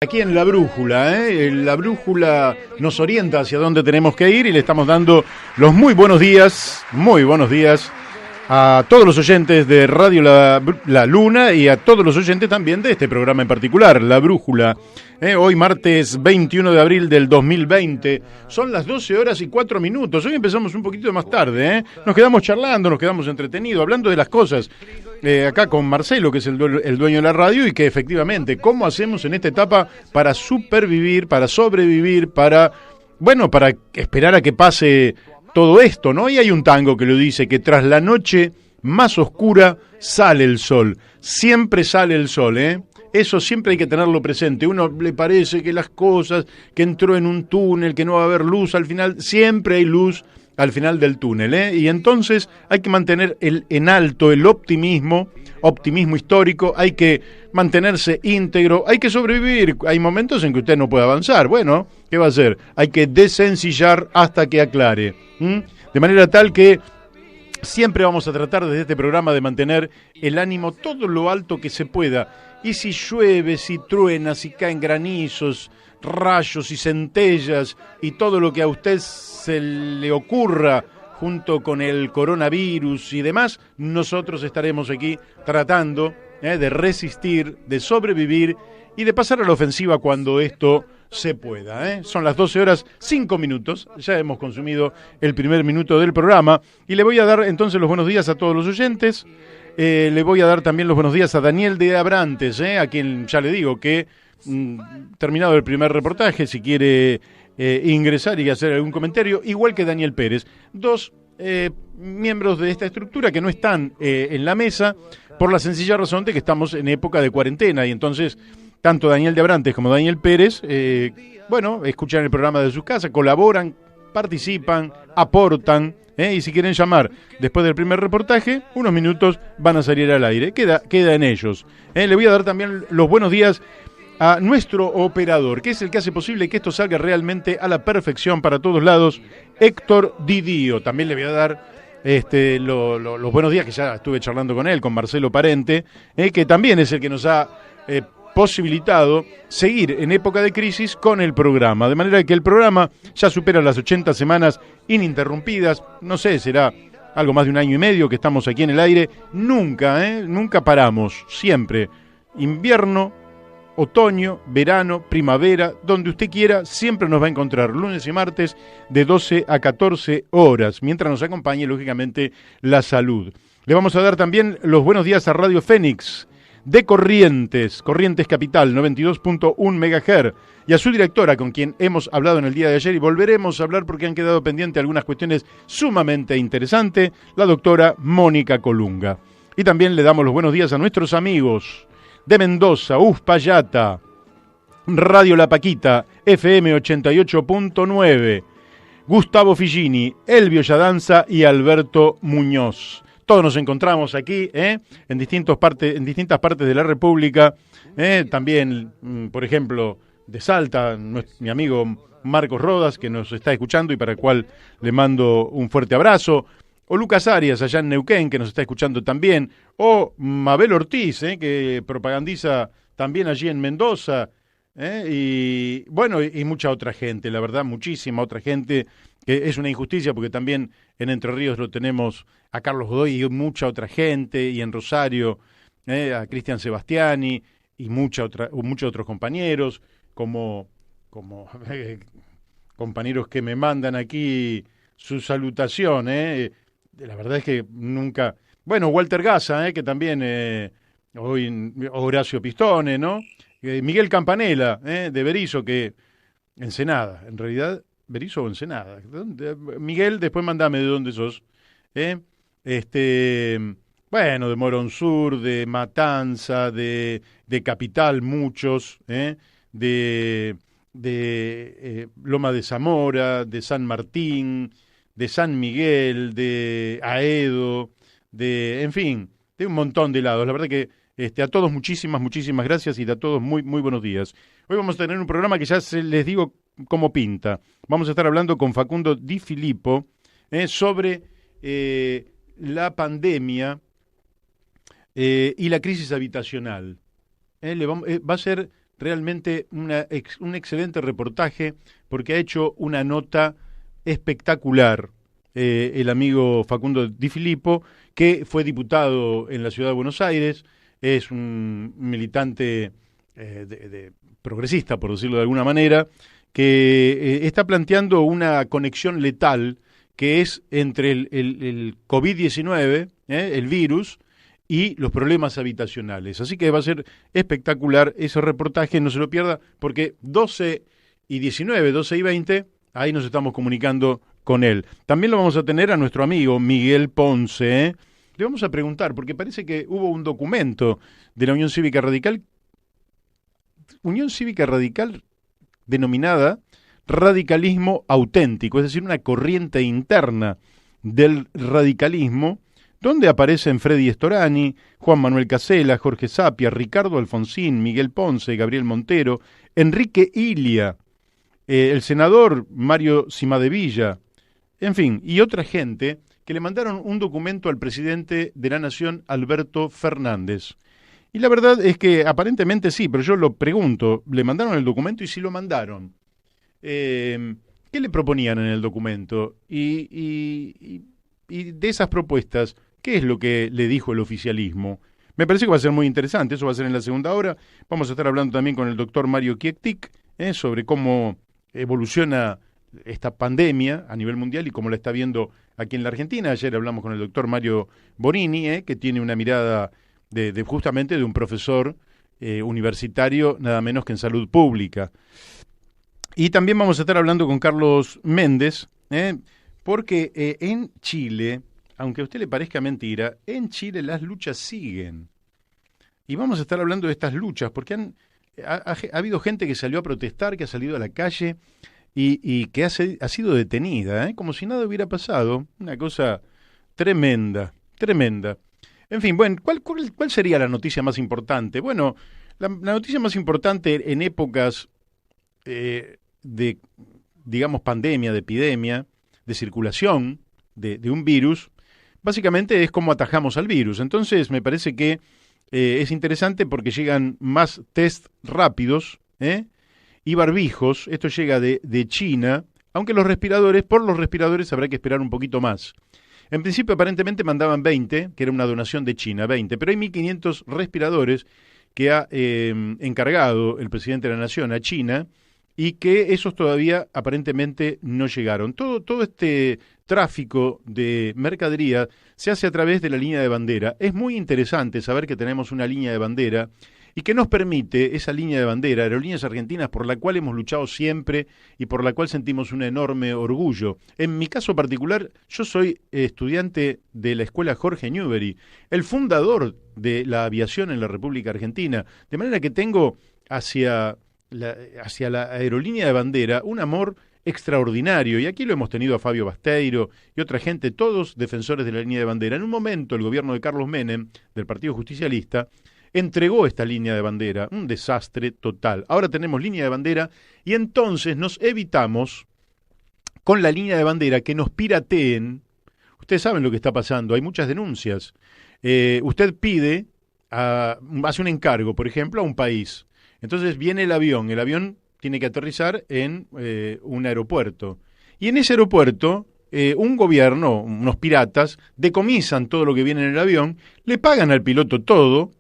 Aquí en La Brújula, La Brújula nos orienta hacia dónde tenemos que ir y le estamos dando los muy buenos días a todos los oyentes de Radio La Luna y a todos los oyentes también de este programa en particular, La Brújula. Hoy martes 21 de abril del 2020, son las 12:04. Hoy empezamos un poquito más tarde, Nos quedamos charlando, nos quedamos entretenidos, hablando de las cosas. Acá con Marcelo, que es el dueño de la radio, y que efectivamente, ¿cómo hacemos en esta etapa para supervivir, para sobrevivir, para esperar a que pase todo esto, ¿no? Y hay un tango que lo dice, que tras la noche más oscura sale el sol. Siempre sale el sol, Eso siempre hay que tenerlo presente. Uno le parece que las cosas, que entró en un túnel, que no va a haber luz al final, siempre hay luz al final del túnel, Y entonces hay que mantener en alto el optimismo histórico, hay que mantenerse íntegro, hay que sobrevivir. Hay momentos en que usted no puede avanzar. Bueno, ¿qué va a hacer? Hay que desencillar hasta que aclare. De manera tal que siempre vamos a tratar desde este programa de mantener el ánimo todo lo alto que se pueda. Y si llueve, si truena, si caen granizos, rayos y centellas y todo lo que a usted se le ocurra junto con el coronavirus y demás, nosotros estaremos aquí tratando de resistir, de sobrevivir y de pasar a la ofensiva cuando esto se pueda. Son las 12:05, ya hemos consumido el primer minuto del programa y le voy a dar entonces los buenos días a todos los oyentes. Le voy a dar también los buenos días a Daniel de Abrantes, a quien ya le digo que terminado el primer reportaje, si quiere ingresar y hacer algún comentario, igual que Daniel Pérez, dos miembros de esta estructura que no están en la mesa por la sencilla razón de que estamos en época de cuarentena y entonces tanto Daniel de Abrantes como Daniel Pérez, escuchan el programa de sus casas, colaboran, participan, aportan, y si quieren llamar después del primer reportaje, unos minutos van a salir al aire, queda en ellos. Le voy a dar también los buenos días a nuestro operador, que es el que hace posible que esto salga realmente a la perfección para todos lados, Héctor Didío. También le voy a dar los buenos días, que ya estuve charlando con él, con Marcelo Parente, que también es el que nos ha posibilitado seguir en época de crisis con el programa, de manera que el programa ya supera las 80 semanas ininterrumpidas, no sé, será algo más de 1 año y medio que estamos aquí en el aire, nunca paramos, siempre, invierno, otoño, verano, primavera, donde usted quiera, siempre nos va a encontrar lunes y martes de 12 a 14 horas, mientras nos acompañe, lógicamente, la salud. Le vamos a dar también los buenos días a Radio Fénix de Corrientes Capital, 92.1 MHz, y a su directora, con quien hemos hablado en el día de ayer y volveremos a hablar porque han quedado pendientes algunas cuestiones sumamente interesantes, la doctora Mónica Colunga. Y también le damos los buenos días a nuestros amigos de Mendoza, Uspallata, Radio La Paquita, FM 88.9, Gustavo Figini, Elvio Yadanza y Alberto Muñoz. Todos nos encontramos aquí, en distintas partes de la República, también, por ejemplo, de Salta, mi amigo Marcos Rodas, que nos está escuchando y para el cual le mando un fuerte abrazo, o Lucas Arias, allá en Neuquén, que nos está escuchando también, o Mabel Ortiz, que propagandiza también allí en Mendoza, y mucha otra gente, la verdad, muchísima otra gente, que es una injusticia porque también en Entre Ríos lo tenemos a Carlos Godoy y mucha otra gente, y en Rosario a Cristian Sebastiani y muchos otros compañeros, como compañeros que me mandan aquí su salutación, La verdad es que nunca... Bueno, Walter Gaza, que también, hoy Horacio Pistone, ¿no? Miguel Campanella, de Berizo, que Ensenada, en realidad, ¿Berizo o Ensenada? Miguel, después mandame de dónde sos. De Morón Sur, de Matanza, de Capital, muchos, de Loma de Zamora, de San Martín, de San Miguel, de Aedo, en fin, de un montón de lados. La verdad que a todos muchísimas gracias y a todos muy, muy buenos días. Hoy vamos a tener un programa que ya les digo cómo pinta. Vamos a estar hablando con Facundo Di Filippo sobre la pandemia y la crisis habitacional. Va a ser realmente un excelente reportaje porque ha hecho una nota espectacular el amigo Facundo Di Filippo, que fue diputado en la ciudad de Buenos Aires, es un militante progresista, por decirlo de alguna manera, que está planteando una conexión letal que es entre el COVID-19, el virus, y los problemas habitacionales. Así que va a ser espectacular ese reportaje, no se lo pierda, porque 12:19, 12:20, ahí nos estamos comunicando con él. También lo vamos a tener a nuestro amigo Miguel Ponce, ¿eh? Le vamos a preguntar, porque parece que hubo un documento de la Unión Cívica Radical denominada radicalismo auténtico, es decir, una corriente interna del radicalismo, donde aparecen Freddy Storani, Juan Manuel Casela, Jorge Sapia, Ricardo Alfonsín, Miguel Ponce, Gabriel Montero, Enrique Ilia, el senador Mario Cimadevilla, en fin, y otra gente que le mandaron un documento al presidente de la Nación, Alberto Fernández. Y la verdad es que aparentemente sí, pero yo lo pregunto, ¿le mandaron el documento? Y si lo mandaron, ¿qué le proponían en el documento? Y de esas propuestas, ¿qué es lo que le dijo el oficialismo? Me parece que va a ser muy interesante, eso va a ser en la segunda hora. Vamos a estar hablando también con el doctor Mario Kiektik sobre cómo evoluciona esta pandemia a nivel mundial y cómo la está viendo aquí en la Argentina. Ayer hablamos con el doctor Mario Bonini, que tiene una mirada justamente de un profesor universitario, nada menos que en salud pública. Y también vamos a estar hablando con Carlos Méndez, porque en Chile, aunque a usted le parezca mentira, en Chile las luchas siguen. Y vamos a estar hablando de estas luchas, porque ha habido gente que salió a protestar, que ha salido a la calle y que ha sido detenida, como si nada hubiera pasado. Una cosa tremenda, tremenda. En fin, bueno, ¿cuál sería la noticia más importante? Bueno, la noticia más importante en épocas de, digamos, pandemia, de epidemia, de circulación de un virus, básicamente es cómo atajamos al virus. Entonces, me parece que es interesante porque llegan más test rápidos y barbijos. Esto llega de China, aunque por los respiradores habrá que esperar un poquito más. En principio, aparentemente mandaban 20, que era una donación de China, 20, pero hay 1.500 respiradores que ha encargado el presidente de la Nación a China y que esos todavía aparentemente no llegaron. Todo este tráfico de mercadería se hace a través de la línea de bandera. Es muy interesante saber que tenemos una línea de bandera y que nos permite esa línea de bandera, Aerolíneas Argentinas, por la cual hemos luchado siempre y por la cual sentimos un enorme orgullo. En mi caso particular, yo soy estudiante de la Escuela Jorge Newbery, el fundador de la aviación en la República Argentina, de manera que tengo hacia la aerolínea de bandera un amor extraordinario, y aquí lo hemos tenido a Fabio Basteiro y otra gente, todos defensores de la línea de bandera. En un momento el gobierno de Carlos Menem, del Partido Justicialista, entregó esta línea de bandera, un desastre total. Ahora tenemos línea de bandera y entonces nos evitamos con la línea de bandera que nos pirateen. Ustedes saben lo que está pasando, hay muchas denuncias. Usted hace un encargo, por ejemplo, a un país. Entonces viene el avión tiene que aterrizar en un aeropuerto. Y en ese aeropuerto, un gobierno, unos piratas, decomisan todo lo que viene en el avión, le pagan al piloto todo,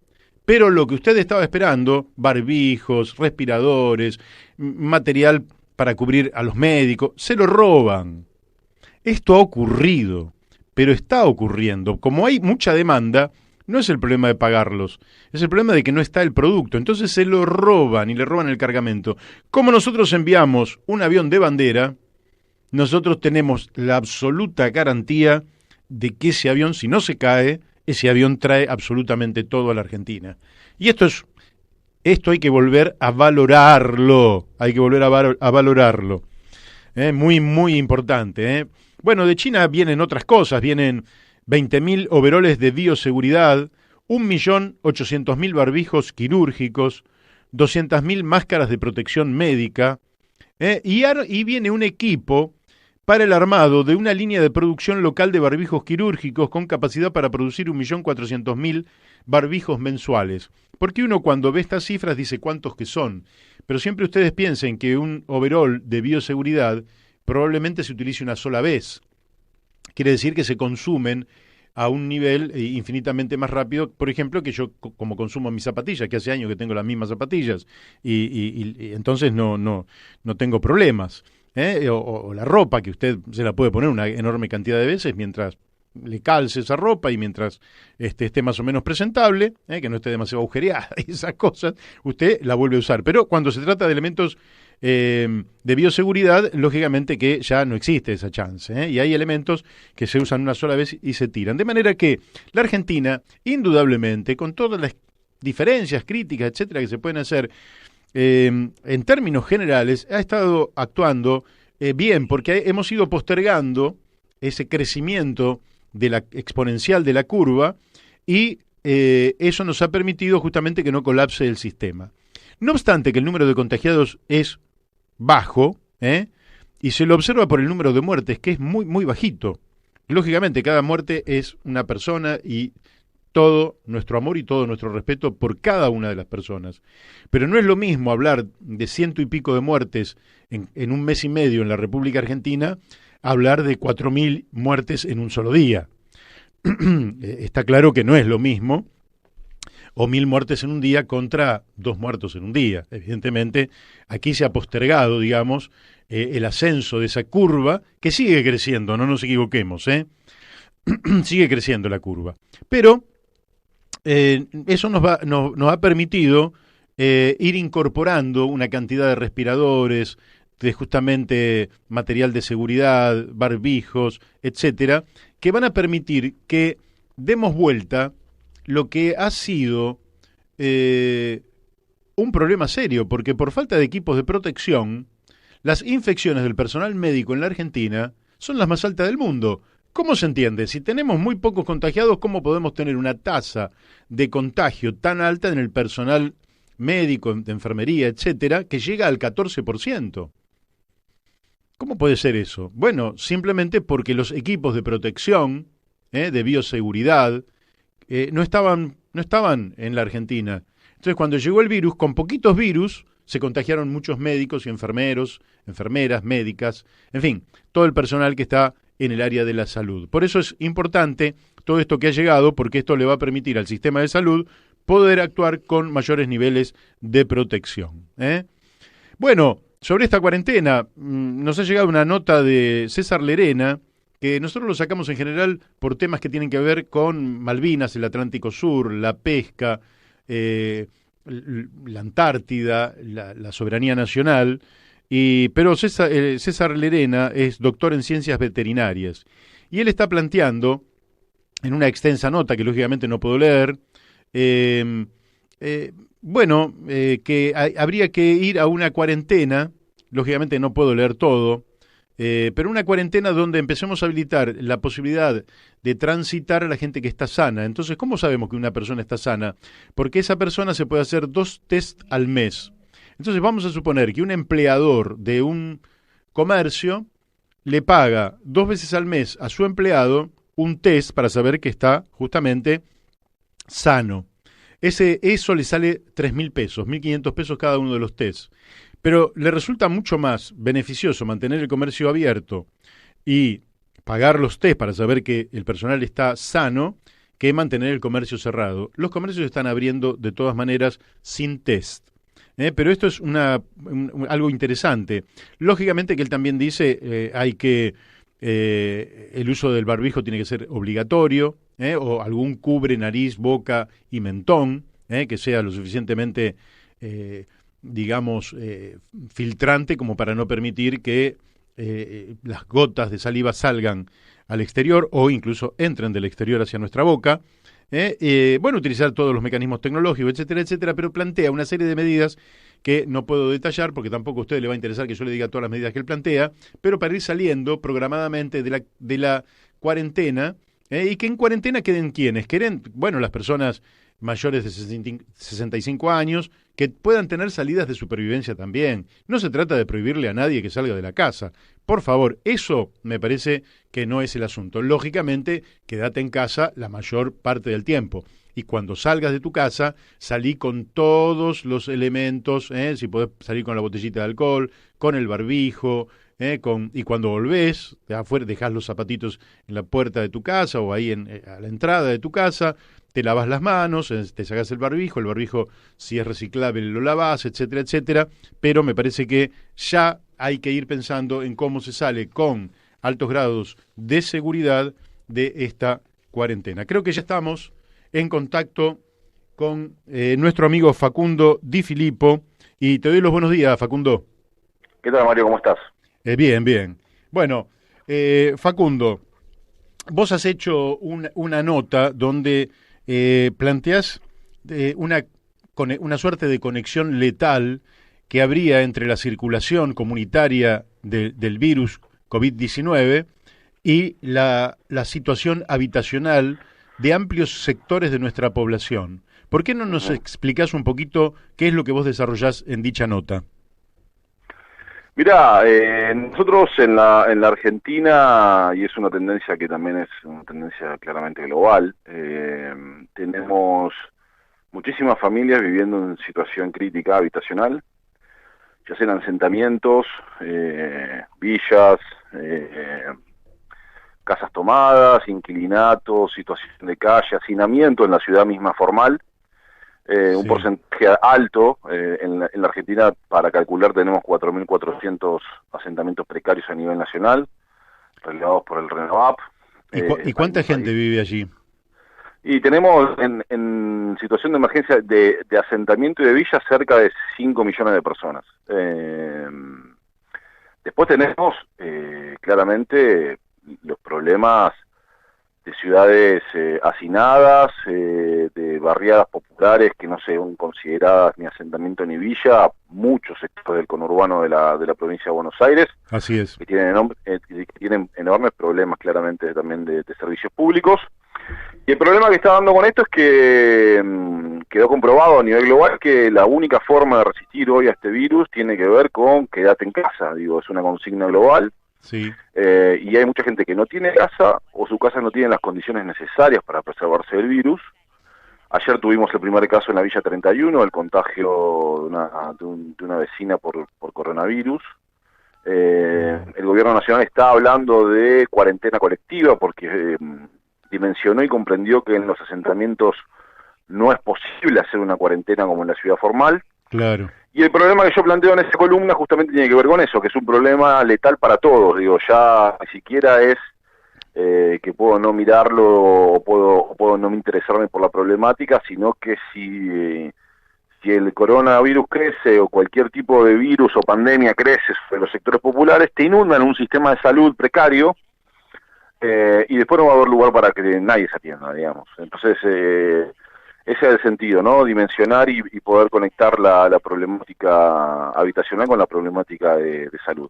pero lo que usted estaba esperando, barbijos, respiradores, material para cubrir a los médicos, se lo roban. Esto ha ocurrido, pero está ocurriendo. Como hay mucha demanda, no es el problema de pagarlos, es el problema de que no está el producto. Entonces se lo roban y le roban el cargamento. Como nosotros enviamos un avión de bandera, nosotros tenemos la absoluta garantía de que ese avión, si no se cae, ese avión trae absolutamente todo a la Argentina. Y esto hay que volver a valorarlo, a valorarlo. Muy, muy importante. Bueno, de China vienen otras cosas, vienen 20.000 overoles de bioseguridad, 1.800.000 barbijos quirúrgicos, 200.000 máscaras de protección médica, y viene un equipo para el armado de una línea de producción local de barbijos quirúrgicos con capacidad para producir 1.400.000 barbijos mensuales. Porque uno cuando ve estas cifras dice cuántos que son, pero siempre ustedes piensen que un overol de bioseguridad probablemente se utilice una sola vez. Quiere decir que se consumen a un nivel infinitamente más rápido, por ejemplo, que yo como consumo mis zapatillas, que hace años que tengo las mismas zapatillas, y entonces no tengo problemas. O la ropa, que usted se la puede poner una enorme cantidad de veces mientras le calce esa ropa y mientras esté más o menos presentable, que no esté demasiado agujereada y esas cosas, usted la vuelve a usar. Pero cuando se trata de elementos de bioseguridad, lógicamente que ya no existe esa chance, y hay elementos que se usan una sola vez y se tiran. De manera que la Argentina, indudablemente, con todas las diferencias, críticas, etcétera, que se pueden hacer, en términos generales, ha estado actuando bien, porque hemos ido postergando ese crecimiento de la exponencial de la curva y eso nos ha permitido justamente que no colapse el sistema. No obstante que el número de contagiados es bajo, y se lo observa por el número de muertes, que es muy, muy bajito. Lógicamente, cada muerte es una persona y todo nuestro amor y todo nuestro respeto por cada una de las personas. Pero no es lo mismo hablar de 100 y pico de muertes en un mes y medio en la República Argentina, hablar de 4.000 muertes en un solo día. Está claro que no es lo mismo, o 1.000 muertes en un día contra 2 muertos en un día. Evidentemente, aquí se ha postergado, digamos, el ascenso de esa curva, que sigue creciendo, no nos equivoquemos, sigue creciendo la curva. Pero eso nos ha permitido ir incorporando una cantidad de respiradores, de justamente material de seguridad, barbijos, etcétera, que van a permitir que demos vuelta lo que ha sido un problema serio, porque por falta de equipos de protección, las infecciones del personal médico en la Argentina son las más altas del mundo. ¿Cómo se entiende? Si tenemos muy pocos contagiados, ¿cómo podemos tener una tasa de contagio tan alta en el personal médico, de enfermería, etcétera, que llega al 14%? ¿Cómo puede ser eso? Bueno, simplemente porque los equipos de protección, de bioseguridad, no estaban en la Argentina. Entonces, cuando llegó el virus, con poquitos virus, se contagiaron muchos médicos y enfermeros, enfermeras, médicas, en fin, todo el personal que está en el área de la salud. Por eso es importante todo esto que ha llegado, porque esto le va a permitir al sistema de salud poder actuar con mayores niveles de protección. Bueno, sobre esta cuarentena, nos ha llegado una nota de César Lerena, que nosotros lo sacamos en general por temas que tienen que ver con Malvinas, el Atlántico Sur, la pesca, la Antártida, la soberanía nacional, pero César Lerena es doctor en ciencias veterinarias y él está planteando, en una extensa nota que lógicamente no puedo leer, que habría que ir a una cuarentena, lógicamente no puedo leer todo, pero una cuarentena donde empecemos a habilitar la posibilidad de transitar a la gente que está sana. Entonces, ¿cómo sabemos que una persona está sana? Porque esa persona se puede hacer 2 test al mes. Entonces vamos a suponer que un empleador de un comercio le paga 2 veces al mes a su empleado un test para saber que está justamente sano. Eso le sale 3.000 pesos, 1.500 pesos cada uno de los tests. Pero le resulta mucho más beneficioso mantener el comercio abierto y pagar los test para saber que el personal está sano que mantener el comercio cerrado. Los comercios están abriendo de todas maneras sin test. Pero esto es algo interesante. Lógicamente que él también dice el uso del barbijo tiene que ser obligatorio, o algún cubre nariz, boca y mentón, que sea lo suficientemente filtrante como para no permitir que las gotas de saliva salgan al exterior o incluso entren del exterior hacia nuestra boca. Utilizar todos los mecanismos tecnológicos, etcétera, etcétera, pero plantea una serie de medidas que no puedo detallar porque tampoco a usted le va a interesar que yo le diga todas las medidas que él plantea, pero para ir saliendo programadamente de la cuarentena, y que en cuarentena queden quienes, las personas mayores de 65 años, que puedan tener salidas de supervivencia también. No se trata de prohibirle a nadie que salga de la casa. Por favor, eso me parece que no es el asunto. Lógicamente, quédate en casa la mayor parte del tiempo. Y cuando salgas de tu casa, salí con todos los elementos, si podés salir con la botellita de alcohol, con el barbijo, y cuando volvés, de afuera dejás los zapatitos en la puerta de tu casa o ahí a la entrada de tu casa, te lavas las manos, te sacás el barbijo si es reciclable lo lavás, etcétera, etcétera, pero me parece que ya hay que ir pensando en cómo se sale con altos grados de seguridad de esta cuarentena. Creo que ya estamos en contacto con nuestro amigo Facundo Di Filippo, y te doy los buenos días, Facundo. ¿Qué tal, Mario? ¿Cómo estás? Bien, bien. Bueno, Facundo, vos has hecho una nota donde planteás una suerte de conexión letal que habría entre la circulación comunitaria del virus COVID-19 y la situación habitacional de amplios sectores de nuestra población. ¿Por qué no nos explicás un poquito qué es lo que vos desarrollás en dicha nota? Mirá, nosotros en la Argentina, y es una tendencia que también es una tendencia claramente global, tenemos muchísimas familias viviendo en situación crítica habitacional, ya sean asentamientos, villas, casas tomadas, inquilinatos, situación de calle, hacinamiento en la ciudad misma formal. Un Sí. porcentaje alto. En la Argentina, para calcular, tenemos 4.400 asentamientos precarios a nivel nacional, relevados por el RENOVAP. ¿Y cuánta gente vive allí? Y tenemos en situación de emergencia de asentamiento y de villa cerca de 5 millones de personas. Después tenemos claramente los problemas de ciudades hacinadas, de barriadas populares que no son consideradas ni asentamiento ni villa, muchos sectores del conurbano de la provincia de Buenos Aires, Así es. que tienen enormes problemas claramente también de servicios públicos. Y el problema que está dando con esto es que quedó comprobado a nivel global que la única forma de resistir hoy a este virus tiene que ver con quédate en casa, digo, es una consigna global. Sí. Y hay mucha gente que no tiene casa o su casa no tiene las condiciones necesarias para preservarse del virus. Ayer tuvimos el primer caso en la Villa 31, el contagio de una vecina por coronavirus. El gobierno nacional está hablando de cuarentena colectiva porque dimensionó y comprendió que en los asentamientos no es posible hacer una cuarentena como en la ciudad formal. Claro. Y el problema que yo planteo en esa columna justamente tiene que ver con eso, que es un problema letal para todos. Digo, ya ni siquiera es que puedo no mirarlo o puedo no interesarme por la problemática, sino que si el coronavirus crece o cualquier tipo de virus o pandemia crece sobre los sectores populares, te inundan un sistema de salud precario y después no va a haber lugar para que nadie se atienda, digamos. Entonces, ese es el sentido, ¿no? Dimensionar y poder conectar la problemática habitacional con la problemática de salud.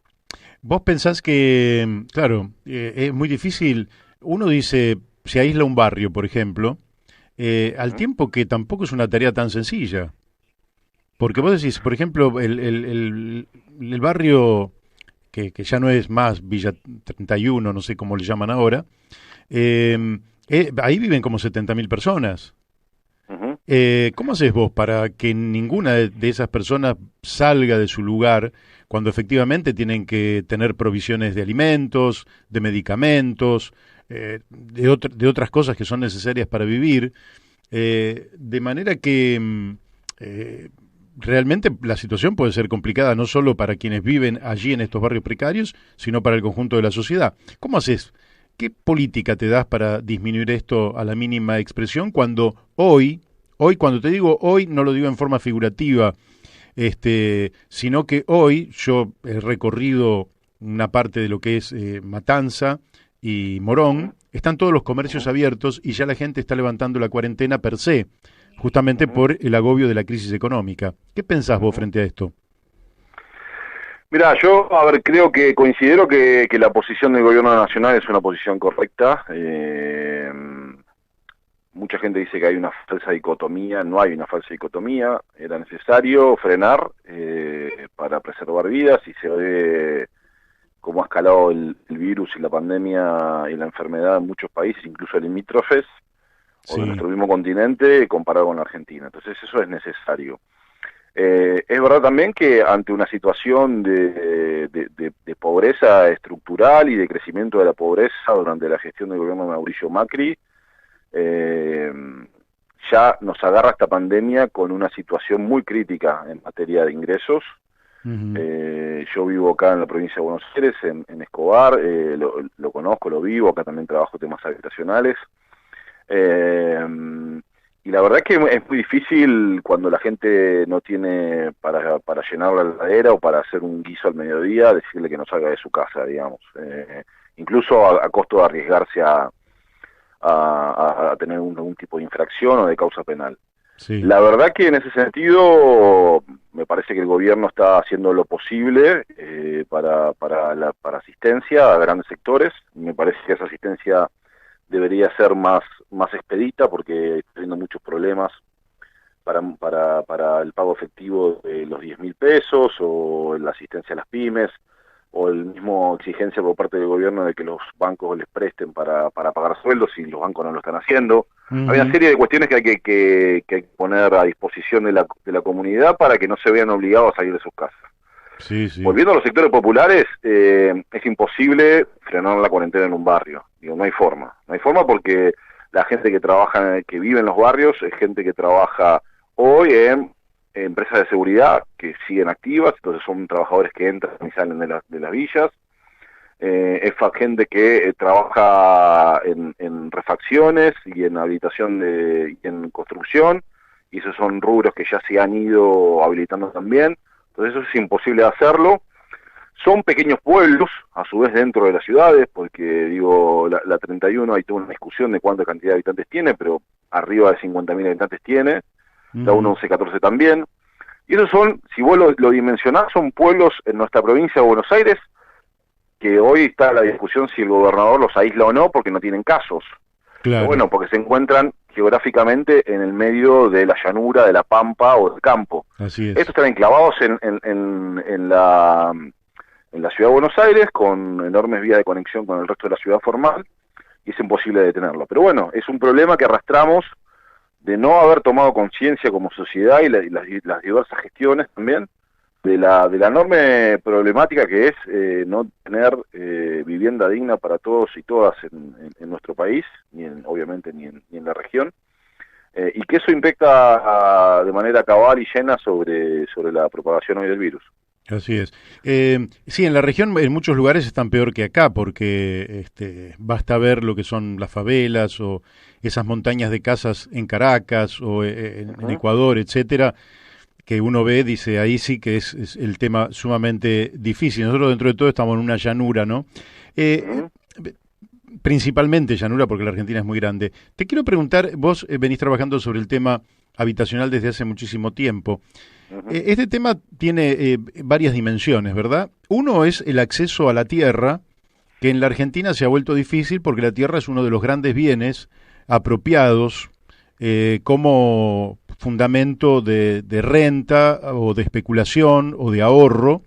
Vos pensás que, claro, es muy difícil. Uno dice, se aísla un barrio, por ejemplo, al tiempo que tampoco es una tarea tan sencilla. Porque vos decís, por ejemplo, el barrio que ya no es más Villa 31, no sé cómo le llaman ahora, ahí viven como 70.000 personas. Uh-huh. ¿Cómo haces vos para que ninguna de esas personas salga de su lugar cuando efectivamente tienen que tener provisiones de alimentos, de medicamentos, de otras cosas que son necesarias para vivir? De manera que realmente la situación puede ser complicada no solo para quienes viven allí en estos barrios precarios, sino para el conjunto de la sociedad. ¿Cómo haces? ¿Qué política te das para disminuir esto a la mínima expresión cuando hoy, cuando te digo hoy, no lo digo en forma figurativa, sino que hoy yo he recorrido una parte de lo que es Matanza y Morón, están todos los comercios abiertos y ya la gente está levantando la cuarentena per se, justamente por el agobio de la crisis económica. ¿Qué pensás vos frente a esto? Mira, yo, creo que considero que la posición del gobierno nacional es una posición correcta. mucha gente dice que hay una falsa dicotomía, no hay una falsa dicotomía, era necesario frenar para preservar vidas y se ve cómo ha escalado el virus y la pandemia y la enfermedad en muchos países, incluso limítrofes, o de nuestro mismo continente, comparado con la Argentina. Entonces eso es necesario. Es verdad también que ante una situación de pobreza estructural y de crecimiento de la pobreza durante la gestión del gobierno de Mauricio Macri, ya nos agarra esta pandemia con una situación muy crítica en materia de ingresos. Yo vivo acá en la provincia de Buenos Aires, en Escobar, lo conozco, lo vivo, acá también trabajo temas habitacionales. Y la verdad que es muy difícil cuando la gente no tiene para llenar la heladera o para hacer un guiso al mediodía, decirle que no salga de su casa, digamos. Incluso a costo de arriesgarse a tener algún tipo de infracción o de causa penal. Sí. La verdad que en ese sentido me parece que el gobierno está haciendo lo posible para asistencia a grandes sectores. Me parece que esa asistencia debería ser más expedita porque está teniendo muchos problemas para el pago efectivo de los 10.000 pesos o la asistencia a las pymes o el mismo exigencia por parte del gobierno de que los bancos les presten para pagar sueldos y los bancos no lo están haciendo. Hay una serie de cuestiones que hay que poner a disposición de la comunidad para que no se vean obligados a salir de sus casas. Sí, sí. Volviendo a los sectores populares, es imposible frenar la cuarentena en un barrio. Digo, no hay forma porque la gente que trabaja, que vive en los barrios, es gente que trabaja hoy en empresas de seguridad que siguen activas, entonces son trabajadores que entran y salen de las villas. Es gente que trabaja en refacciones y en habilitación y en construcción, y esos son rubros que ya se han ido habilitando también. Entonces eso es imposible de hacerlo. Son pequeños pueblos, a su vez dentro de las ciudades, porque digo, la 31 hay toda una discusión de cuánta cantidad de habitantes tiene, pero arriba de 50.000 habitantes tiene, la 1114 también. Y esos son, si vos lo dimensionás, son pueblos en nuestra provincia de Buenos Aires, que hoy está la discusión si el gobernador los aísla o no, porque no tienen casos. Claro. Pero bueno, porque se encuentran geográficamente en el medio de la llanura, de la pampa o del campo. Así es. Estos están enclavados en la ciudad de Buenos Aires, con enormes vías de conexión con el resto de la ciudad formal, y es imposible detenerlo. Pero bueno, es un problema que arrastramos de no haber tomado conciencia como sociedad y las diversas gestiones también, de la enorme problemática que es no tener vivienda digna para todos y todas en nuestro país, obviamente ni en la región, y que eso impacta de manera cabal y llena sobre la propagación hoy del virus. Así es. Sí, en la región en muchos lugares están peor que acá, porque basta ver lo que son las favelas o esas montañas de casas en Caracas o en Ecuador, etcétera, que uno ve, dice, ahí sí que es el tema sumamente difícil. Nosotros dentro de todo estamos en una llanura, ¿no? Principalmente llanura, porque la Argentina es muy grande. Te quiero preguntar, vos venís trabajando sobre el tema habitacional desde hace muchísimo tiempo. Este tema tiene varias dimensiones, ¿verdad? Uno es el acceso a la tierra, que en la Argentina se ha vuelto difícil porque la tierra es uno de los grandes bienes apropiados como fundamento de renta o de especulación o de ahorro,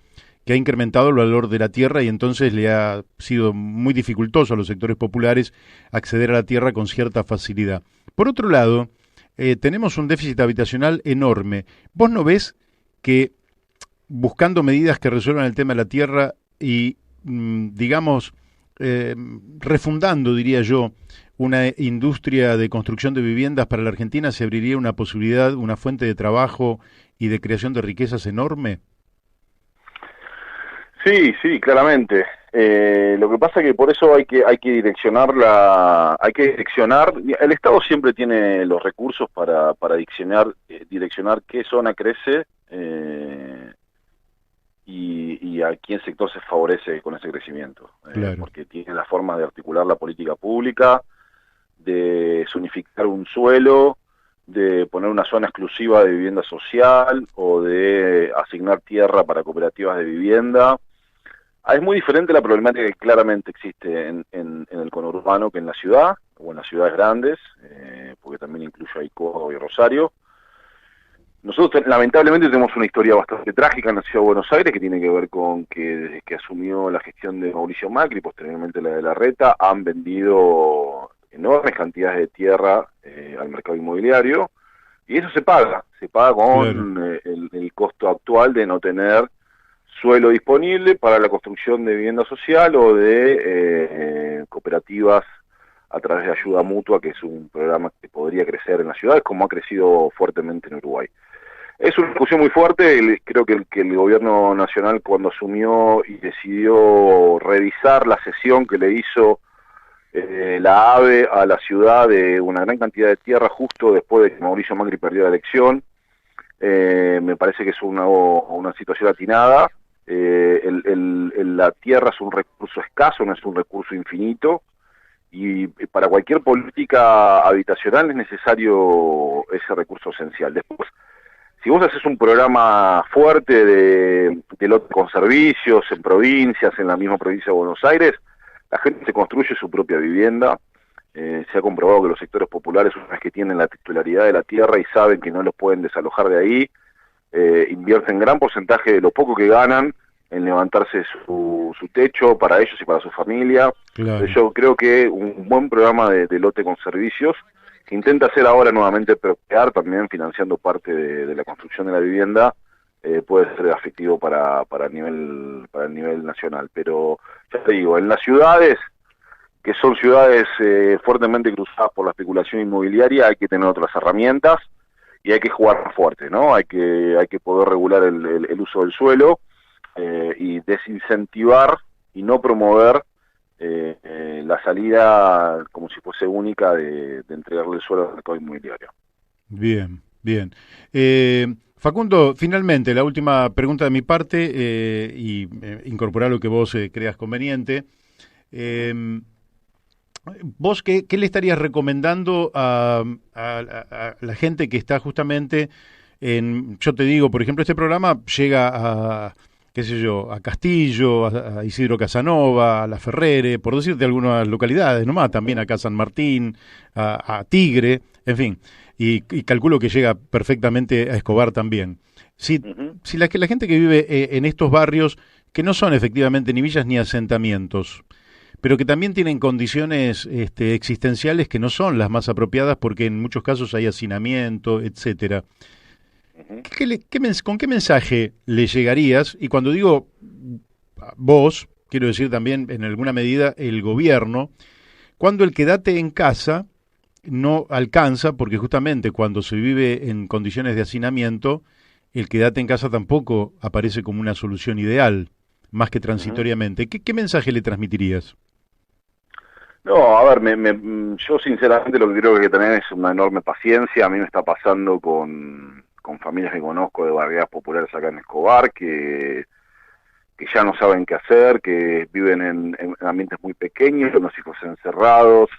que ha incrementado el valor de la tierra y entonces le ha sido muy dificultoso a los sectores populares acceder a la tierra con cierta facilidad. Por otro lado, tenemos un déficit habitacional enorme. ¿Vos no ves que buscando medidas que resuelvan el tema de la tierra y, digamos, refundando, diría yo, una industria de construcción de viviendas para la Argentina, se abriría una posibilidad, una fuente de trabajo y de creación de riquezas enorme? Sí, claramente. Lo que pasa es que por eso hay que direccionar el Estado siempre tiene los recursos para direccionar qué zona crece y a quién sector se favorece con ese crecimiento. Claro. Porque tiene la forma de articular la política pública, de zonificar un suelo, de poner una zona exclusiva de vivienda social o de asignar tierra para cooperativas de vivienda. Es muy diferente la problemática que claramente existe en el conurbano que en la ciudad. o en las ciudades grandes, porque también incluye ahí Córdoba y Rosario. Nosotros lamentablemente tenemos una historia bastante trágica en la ciudad de Buenos Aires, que tiene que ver con que desde que asumió la gestión de Mauricio Macri, y posteriormente la de Larreta, han vendido enormes cantidades de tierra al mercado inmobiliario, y eso se paga Claro. con el costo actual de no tener suelo disponible para la construcción de vivienda social o de cooperativas a través de ayuda mutua, que es un programa que podría crecer en las ciudades, como ha crecido fuertemente en Uruguay. Es una discusión muy fuerte. Creo que el gobierno nacional, cuando asumió y decidió revisar la cesión que le hizo la AVE a la ciudad de una gran cantidad de tierra justo después de que Mauricio Macri perdió la elección, me parece que es una situación atinada. La tierra es un recurso escaso, no es un recurso infinito, y para cualquier política habitacional es necesario ese recurso esencial. Después, si vos haces un programa fuerte de lote con servicios en provincias, en la misma provincia de Buenos Aires, la gente se construye su propia vivienda. Se ha comprobado que los sectores populares, una vez que tienen la titularidad de la tierra y saben que no los pueden desalojar de ahí, invierten gran porcentaje de lo poco que ganan en levantarse su techo para ellos y para su familia. Claro. Yo creo que un buen programa de lote con servicios, que intenta hacer ahora nuevamente Procrear, también financiando parte de la construcción de la vivienda, puede ser efectivo para el nivel nacional. Pero ya te digo, en las ciudades, que son ciudades fuertemente cruzadas por la especulación inmobiliaria, hay que tener otras herramientas y hay que jugar más fuerte, ¿no? Hay que poder regular el uso del suelo, y desincentivar y no promover la salida como si fuese única de entregarle el suelo al mercado inmobiliario. Bien, bien. Facundo, finalmente, la última pregunta de mi parte, y incorporar lo que vos creas conveniente. Ujú. Eh, ¿Vos qué le estarías recomendando a la gente que está justamente yo te digo, por ejemplo, este programa llega a, qué sé yo, a Castillo, a Isidro Casanova, a La Ferrere, por decirte algunas localidades nomás, también acá a San Martín, a Tigre, en fin, y calculo que llega perfectamente a Escobar también. Si, Ujú. si la gente que vive en estos barrios, que no son efectivamente ni villas ni asentamientos, pero que también tienen condiciones existenciales que no son las más apropiadas porque en muchos casos hay hacinamiento, etcétera. Ujú. ¿Con qué mensaje le llegarías? Y cuando digo vos, quiero decir también en alguna medida el gobierno, cuando el quédate en casa no alcanza, porque justamente cuando se vive en condiciones de hacinamiento, el quédate en casa tampoco aparece como una solución ideal, más que Ujú. transitoriamente. ¿Qué mensaje le transmitirías? No, a ver, yo sinceramente lo que creo que hay que tener es una enorme paciencia. A mí me está pasando con familias que conozco de barriadas populares acá en Escobar, que ya no saben qué hacer, que viven en ambientes muy pequeños, con los hijos encerrados,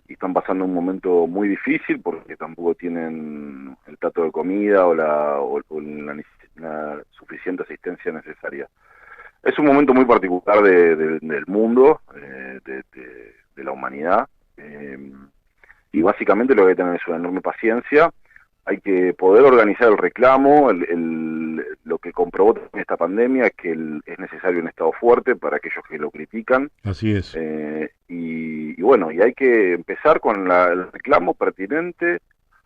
y están pasando un momento muy difícil porque tampoco tienen el plato de comida o la suficiente asistencia necesaria. Es un momento muy particular del mundo, de la humanidad, y básicamente lo que hay que tener es una enorme paciencia. Hay que poder organizar el reclamo. Lo que comprobó también esta pandemia es que es necesario un Estado fuerte para aquellos que lo critican. Así es. Y bueno, y hay que empezar con el reclamo pertinente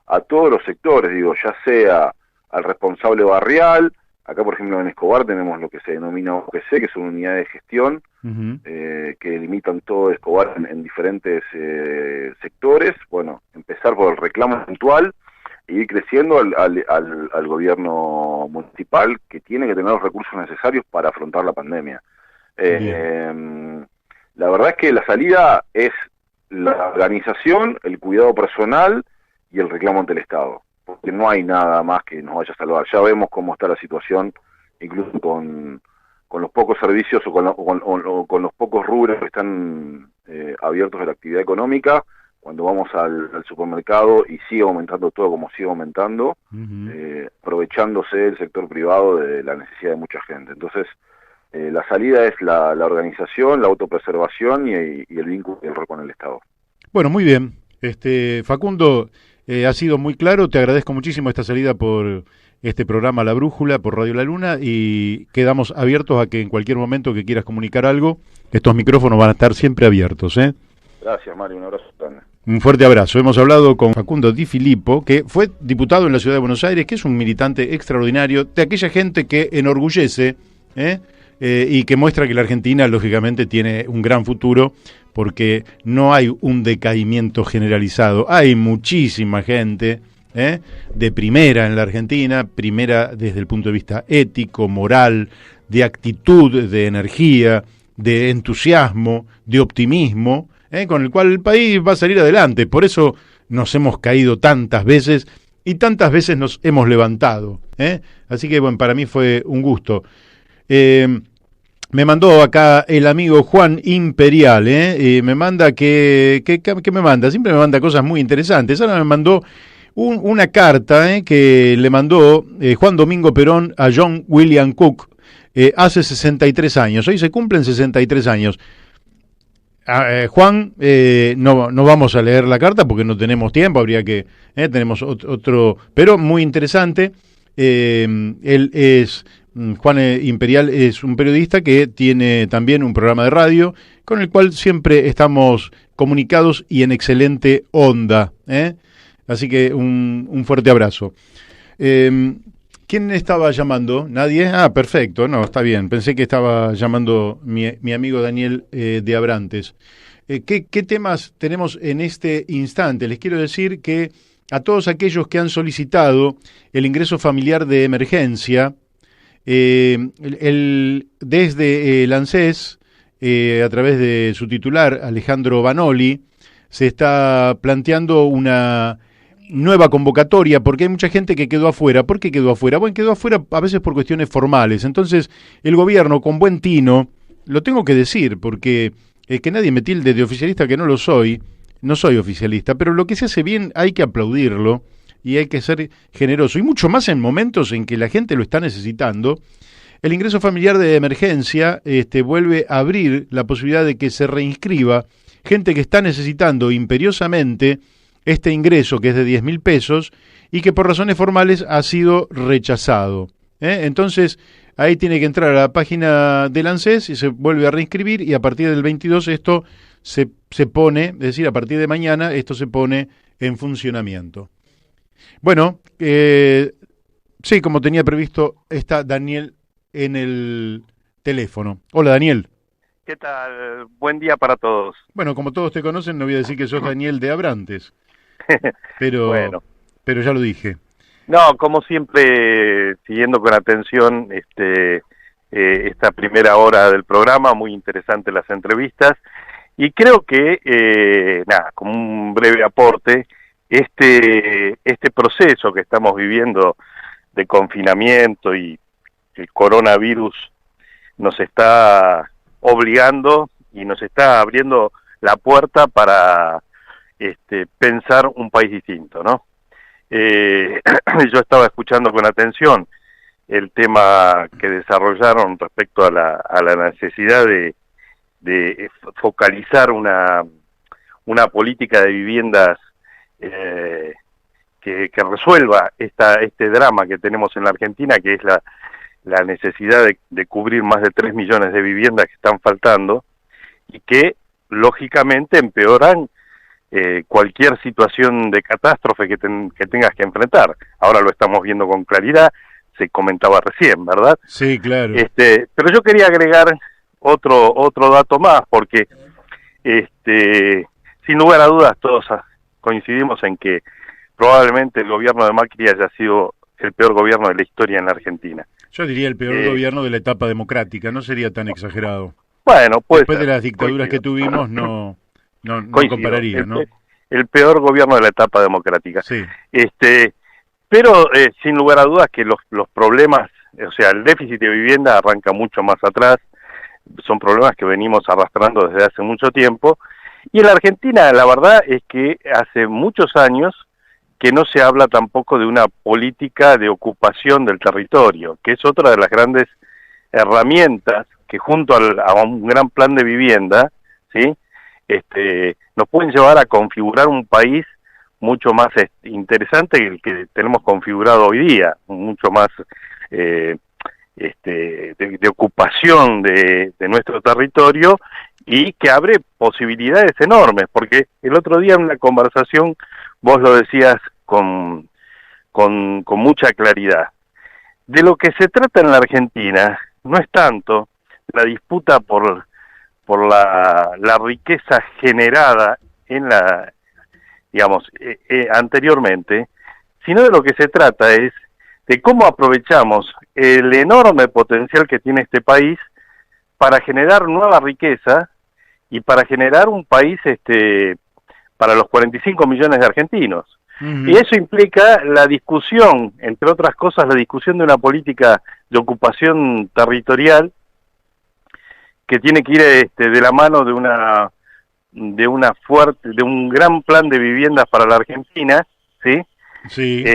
a todos los sectores, digo, ya sea al responsable barrial. Acá, por ejemplo, en Escobar tenemos lo que se denomina OPC, que son unidades de gestión, Ujú. que delimitan todo Escobar en diferentes sectores. Bueno, empezar por el reclamo puntual e ir creciendo al gobierno municipal, que tiene que tener los recursos necesarios para afrontar la pandemia. Bien. La verdad es que la salida es la organización, el cuidado personal y el reclamo ante el Estado, porque no hay nada más que nos vaya a salvar. Ya vemos cómo está la situación, incluso con los pocos servicios o con los pocos rubros que están abiertos de la actividad económica. Cuando vamos al supermercado y sigue aumentando todo como sigue aumentando, Ujú. aprovechándose el sector privado de la necesidad de mucha gente. Entonces, la salida es la organización, la autopreservación y el vínculo y el rol con el Estado. Bueno, muy bien. Facundo, ha sido muy claro, te agradezco muchísimo esta salida por este programa La Brújula, por Radio La Luna, y quedamos abiertos a que en cualquier momento que quieras comunicar algo, estos micrófonos van a estar siempre abiertos, ¿eh? Gracias, Mario, un abrazo grande. Un fuerte abrazo. Hemos hablado con Facundo Di Filippo, que fue diputado en la Ciudad de Buenos Aires, que es un militante extraordinario, de aquella gente que enorgullece, y que muestra que la Argentina, lógicamente, tiene un gran futuro, porque no hay un decaimiento generalizado. Hay muchísima gente de primera en la Argentina, primera desde el punto de vista ético, moral, de actitud, de energía, de entusiasmo, de optimismo, con el cual el país va a salir adelante. Por eso nos hemos caído tantas veces y tantas veces nos hemos levantado. Así que, bueno, para mí fue un gusto. Me mandó acá el amigo Juan Imperial, me manda ¿qué me manda? Siempre me manda cosas muy interesantes. Ahora me mandó una carta que le mandó Juan Domingo Perón a John William Cook hace 63 años. Hoy se cumplen 63 años. Juan, no vamos a leer la carta porque no tenemos tiempo, habría que, tenemos otro, pero muy interesante. Él es, Juan Imperial es un periodista que tiene también un programa de radio con el cual siempre estamos comunicados y en excelente onda, así que un fuerte abrazo. ¿Quién estaba llamando? ¿Nadie? Ah, perfecto, no, está bien. Pensé que estaba llamando mi amigo Daniel de Abrantes. ¿Qué temas tenemos en este instante? Les quiero decir que a todos aquellos que han solicitado el ingreso familiar de emergencia, desde el ANSES, a través de su titular, Alejandro Banoli, se está planteando una nueva convocatoria, porque hay mucha gente que quedó afuera. ¿Por qué quedó afuera? Bueno, quedó afuera a veces por cuestiones formales. Entonces, el gobierno, con buen tino, lo tengo que decir, porque que nadie me tilde de oficialista, que no lo soy, no soy oficialista, pero lo que se hace bien hay que aplaudirlo y hay que ser generoso, y mucho más en momentos en que la gente lo está necesitando. El ingreso familiar de emergencia vuelve a abrir la posibilidad de que se reinscriba gente que está necesitando imperiosamente este ingreso, que es de 10.000 pesos, y que por razones formales ha sido rechazado. Entonces, ahí tiene que entrar a la página del ANSES y se vuelve a reinscribir, y a partir del 22 esto se pone, es decir, a partir de mañana esto se pone en funcionamiento. Bueno, sí, como tenía previsto, está Daniel en el teléfono. Hola, Daniel. ¿Qué tal? Buen día para todos. Bueno, como todos te conocen, no voy a decir que sos Daniel de Abrantes. Pero, bueno, pero ya lo dije. No, como siempre, siguiendo con atención esta primera hora del programa, muy interesante las entrevistas, y creo que, como un breve aporte, este proceso que estamos viviendo de confinamiento y el coronavirus nos está obligando y nos está abriendo la puerta para pensar un país distinto, ¿no? Yo estaba escuchando con atención el tema que desarrollaron respecto a la necesidad de focalizar una política de viviendas que resuelva este drama que tenemos en la Argentina, que es la necesidad de cubrir más de 3 millones de viviendas que están faltando y que lógicamente empeoran cualquier situación de catástrofe que tengas que enfrentar. Ahora lo estamos viendo con claridad, se comentaba recién, ¿verdad? Sí, claro. Pero yo quería agregar otro dato más, porque sin lugar a dudas todos coincidimos en que probablemente el gobierno de Macri haya sido el peor gobierno de la historia en la Argentina. Yo diría el peor gobierno de la etapa democrática, no sería tan exagerado. Bueno, pues después de las dictaduras que tuvimos no compararía, ¿no? El peor gobierno de la etapa democrática. Sí. Pero sin lugar a dudas que los problemas, o sea, el déficit de vivienda arranca mucho más atrás, son problemas que venimos arrastrando desde hace mucho tiempo, y en la Argentina la verdad es que hace muchos años que no se habla tampoco de una política de ocupación del territorio, que es otra de las grandes herramientas que junto a un gran plan de vivienda, ¿sí?, nos pueden llevar a configurar un país mucho más interesante que el que tenemos configurado hoy día, mucho más de ocupación de nuestro territorio, y que abre posibilidades enormes, porque el otro día en una conversación vos lo decías con mucha claridad. De lo que se trata en la Argentina no es tanto la disputa por la riqueza generada en anteriormente, sino de lo que se trata es de cómo aprovechamos el enorme potencial que tiene este país para generar nueva riqueza y para generar un país para los 45 millones de argentinos. Uh-huh. Y eso implica la discusión, entre otras cosas, la discusión de una política de ocupación territorial que tiene que ir de la mano de un gran plan de viviendas para la Argentina, ¿sí? Sí.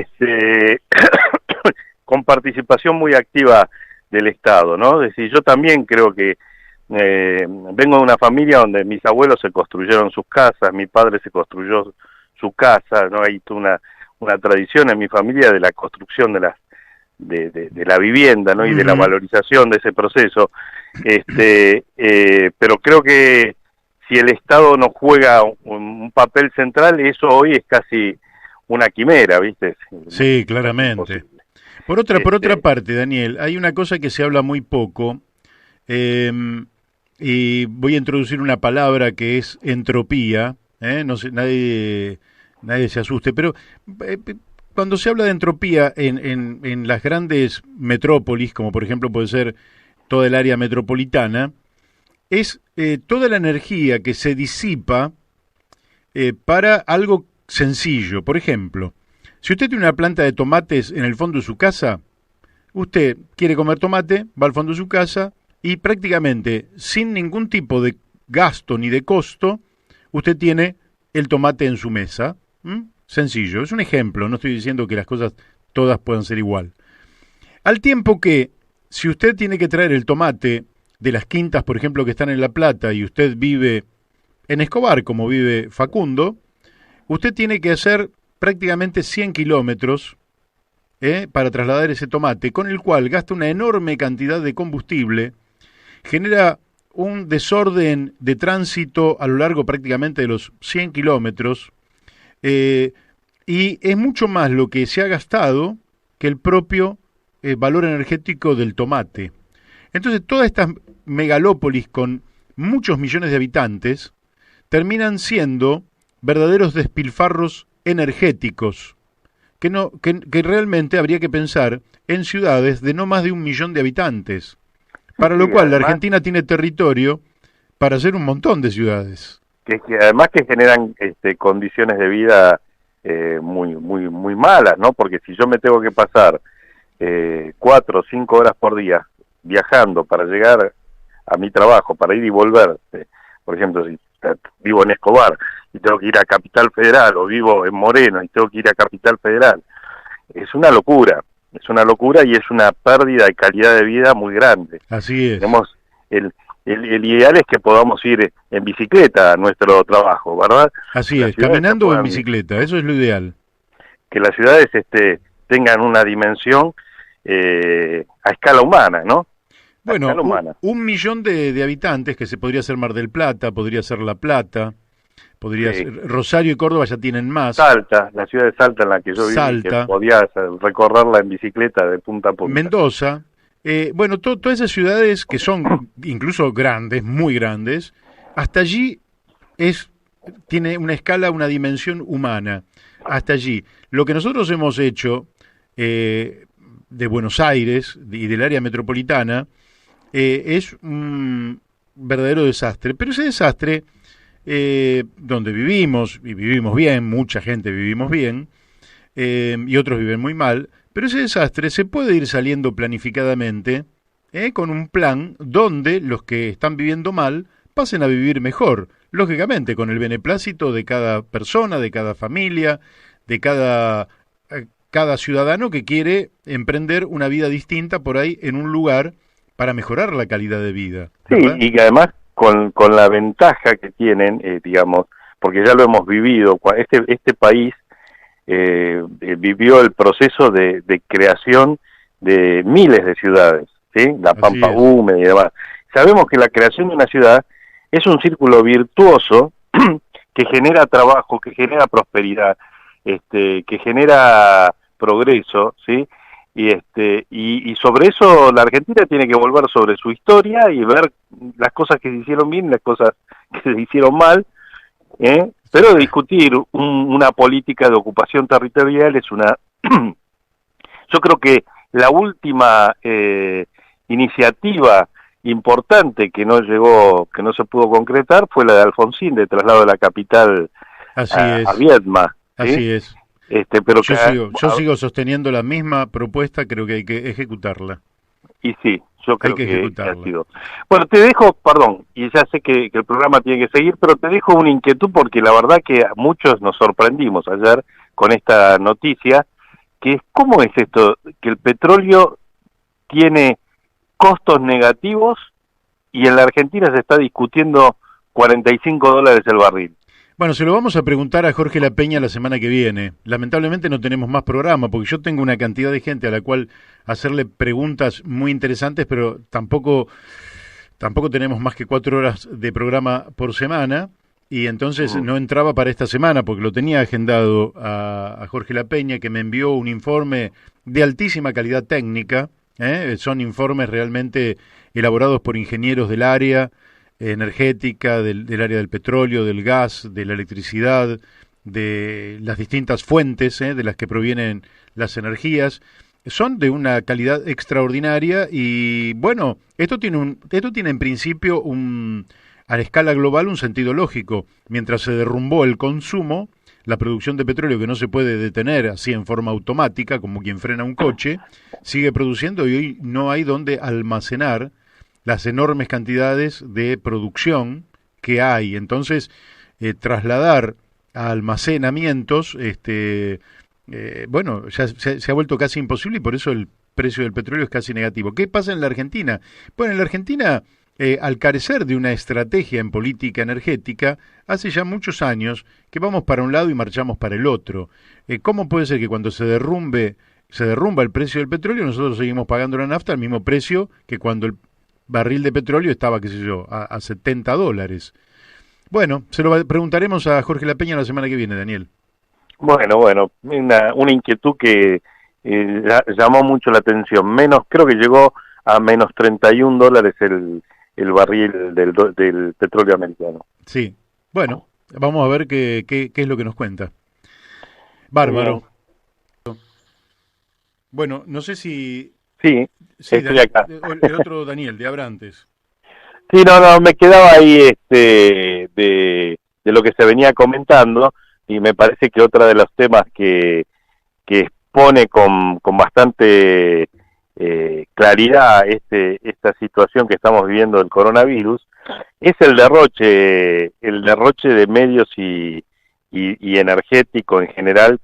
Con participación muy activa del Estado, ¿no? Es decir, yo también creo que vengo de una familia donde mis abuelos se construyeron sus casas, mi padre se construyó su casa, ¿no? Hay toda una tradición en mi familia de la construcción de la vivienda, ¿no? Y de la valorización de ese proceso. Pero creo que si el Estado no juega un papel central, eso hoy es casi una quimera, ¿viste? Sí, claramente. Por otra parte, Daniel, hay una cosa que se habla muy poco, y voy a introducir una palabra que es entropía, no sé, nadie se asuste, pero cuando se habla de entropía en las grandes metrópolis, como por ejemplo puede ser toda el área metropolitana, es toda la energía que se disipa para algo sencillo. Por ejemplo, si usted tiene una planta de tomates en el fondo de su casa, usted quiere comer tomate, va al fondo de su casa y prácticamente sin ningún tipo de gasto ni de costo, usted tiene el tomate en su mesa. Sencillo, es un ejemplo, no estoy diciendo que las cosas todas puedan ser igual. Al tiempo que, si usted tiene que traer el tomate de las quintas, por ejemplo, que están en La Plata, y usted vive en Escobar, como vive Facundo, usted tiene que hacer prácticamente 100 kilómetros para trasladar ese tomate, con el cual gasta una enorme cantidad de combustible, genera un desorden de tránsito a lo largo prácticamente de los 100 kilómetros, y es mucho más lo que se ha gastado que el propio valor energético del tomate. Entonces, todas estas megalópolis con muchos millones de habitantes terminan siendo verdaderos despilfarros energéticos, que realmente habría que pensar en ciudades de no más de 1 millón de habitantes, para lo cual la Argentina tiene territorio para hacer un montón de ciudades. Que además que generan condiciones de vida muy malas, ¿no? Porque si yo me tengo que pasar 4 o 5 horas por día viajando para llegar a mi trabajo, para ir y volver, por ejemplo, si vivo en Escobar y tengo que ir a Capital Federal, o vivo en Moreno y tengo que ir a Capital Federal, es una locura y es una pérdida de calidad de vida muy grande. Así es. Tenemos el ideal es que podamos ir en bicicleta a nuestro trabajo, ¿verdad? Así es, caminando o en bicicleta, eso es lo ideal. Que las ciudades tengan una dimensión a escala humana, ¿no? Bueno, 1 millón de habitantes, que se podría ser Mar del Plata, podría ser La Plata, podría ser Rosario y Córdoba, ya tienen más. Salta, la ciudad de Salta en la que yo viví, que podía recorrerla en bicicleta de punta a punta. Mendoza. Bueno, todas esas ciudades que son incluso grandes, muy grandes, hasta allí tiene una escala, una dimensión humana. Hasta allí. Lo que nosotros hemos hecho de Buenos Aires y del área metropolitana es un verdadero desastre. Pero ese desastre, donde vivimos, y vivimos bien, mucha gente vivimos bien, y otros viven muy mal, pero ese desastre se puede ir saliendo planificadamente, con un plan donde los que están viviendo mal pasen a vivir mejor, lógicamente con el beneplácito de cada persona, de cada familia, de cada ciudadano que quiere emprender una vida distinta por ahí en un lugar para mejorar la calidad de vida, ¿verdad? Sí, y que además con la ventaja que tienen, digamos, porque ya lo hemos vivido, este país vivió el proceso de creación de miles de ciudades, ¿sí? La Pampa húmeda y demás. Sabemos que la creación de una ciudad es un círculo virtuoso que genera trabajo, que genera prosperidad, que genera progreso, ¿sí? Y sobre eso la Argentina tiene que volver sobre su historia y ver las cosas que se hicieron bien y las cosas que se hicieron mal, pero discutir una política de ocupación territorial es una... Yo creo que la última iniciativa importante que no llegó, que no se pudo concretar, fue la de Alfonsín, de traslado de la capital a Viedma, ¿sí? Así es. Pero yo sigo sosteniendo la misma propuesta, creo que hay que ejecutarla. Y sí, yo creo que ha sido. Bueno, te dejo, perdón, y ya sé que el programa tiene que seguir, pero te dejo una inquietud porque la verdad que a muchos nos sorprendimos ayer con esta noticia, que es cómo es esto, que el petróleo tiene costos negativos y en la Argentina se está discutiendo $45 el barril. Bueno, se lo vamos a preguntar a Jorge La Peña la semana que viene. Lamentablemente no tenemos más programa, porque yo tengo una cantidad de gente a la cual hacerle preguntas muy interesantes, pero tampoco tenemos más que 4 horas de programa por semana, y entonces no entraba para esta semana, porque lo tenía agendado a Jorge La Peña, que me envió un informe de altísima calidad técnica, son informes realmente elaborados por ingenieros del área energética, del área del petróleo, del gas, de la electricidad, de las distintas fuentes de las que provienen las energías. Son de una calidad extraordinaria y, bueno, esto tiene en principio a la escala global un sentido lógico. Mientras se derrumbó el consumo, la producción de petróleo, que no se puede detener así en forma automática, como quien frena un coche, sigue produciendo y hoy no hay donde almacenar las enormes cantidades de producción que hay. Entonces, trasladar a almacenamientos, bueno, ya se ha vuelto casi imposible y por eso el precio del petróleo es casi negativo. ¿Qué pasa en la Argentina? Bueno, en la Argentina, al carecer de una estrategia en política energética, hace ya muchos años que vamos para un lado y marchamos para el otro. ¿Cómo puede ser que cuando se derrumba el precio del petróleo, nosotros seguimos pagando la nafta al mismo precio que cuando el barril de petróleo estaba, qué sé yo, a $70? Bueno, se lo preguntaremos a Jorge La Peña la semana que viene, Daniel. Bueno, una inquietud que llamó mucho la atención. Creo que llegó a menos $31 el barril del petróleo americano. Sí, bueno, vamos a ver qué es lo que nos cuenta. Bárbaro. Bueno, no sé si... Sí, estoy acá. El otro Daniel, de Abrantes. Sí, no, me quedaba ahí de lo que se venía comentando y me parece que otro de los temas que expone con bastante claridad esta situación que estamos viviendo del coronavirus es el derroche de medios y energético en general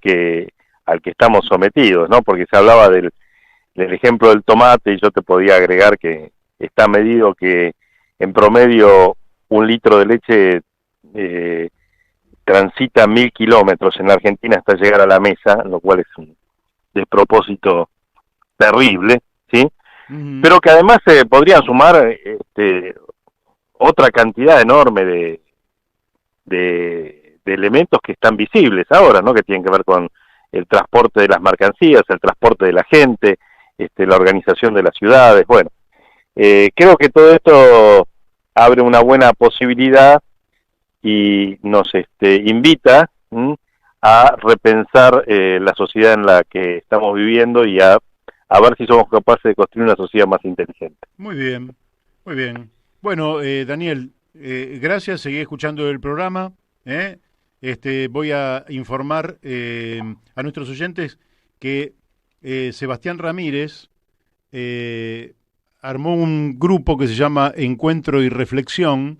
al que estamos sometidos, ¿no? Porque se hablaba del ejemplo del tomate y yo te podía agregar que está medido que en promedio 1 litro de leche transita 1000 kilómetros en la Argentina hasta llegar a la mesa, lo cual es un despropósito terrible, ¿sí? Pero que además se podrían sumar otra cantidad enorme de elementos que están visibles ahora, ¿no? Que tienen que ver con el transporte de las mercancías, el transporte de la gente, la organización de las ciudades. Bueno, creo que todo esto abre una buena posibilidad y nos invita a repensar la sociedad en la que estamos viviendo y a ver si somos capaces de construir una sociedad más inteligente. Muy bien, muy bien. Bueno, Daniel, gracias, seguí escuchando el programa. Voy a informar a nuestros oyentes que Sebastián Ramírez armó un grupo que se llama Encuentro y Reflexión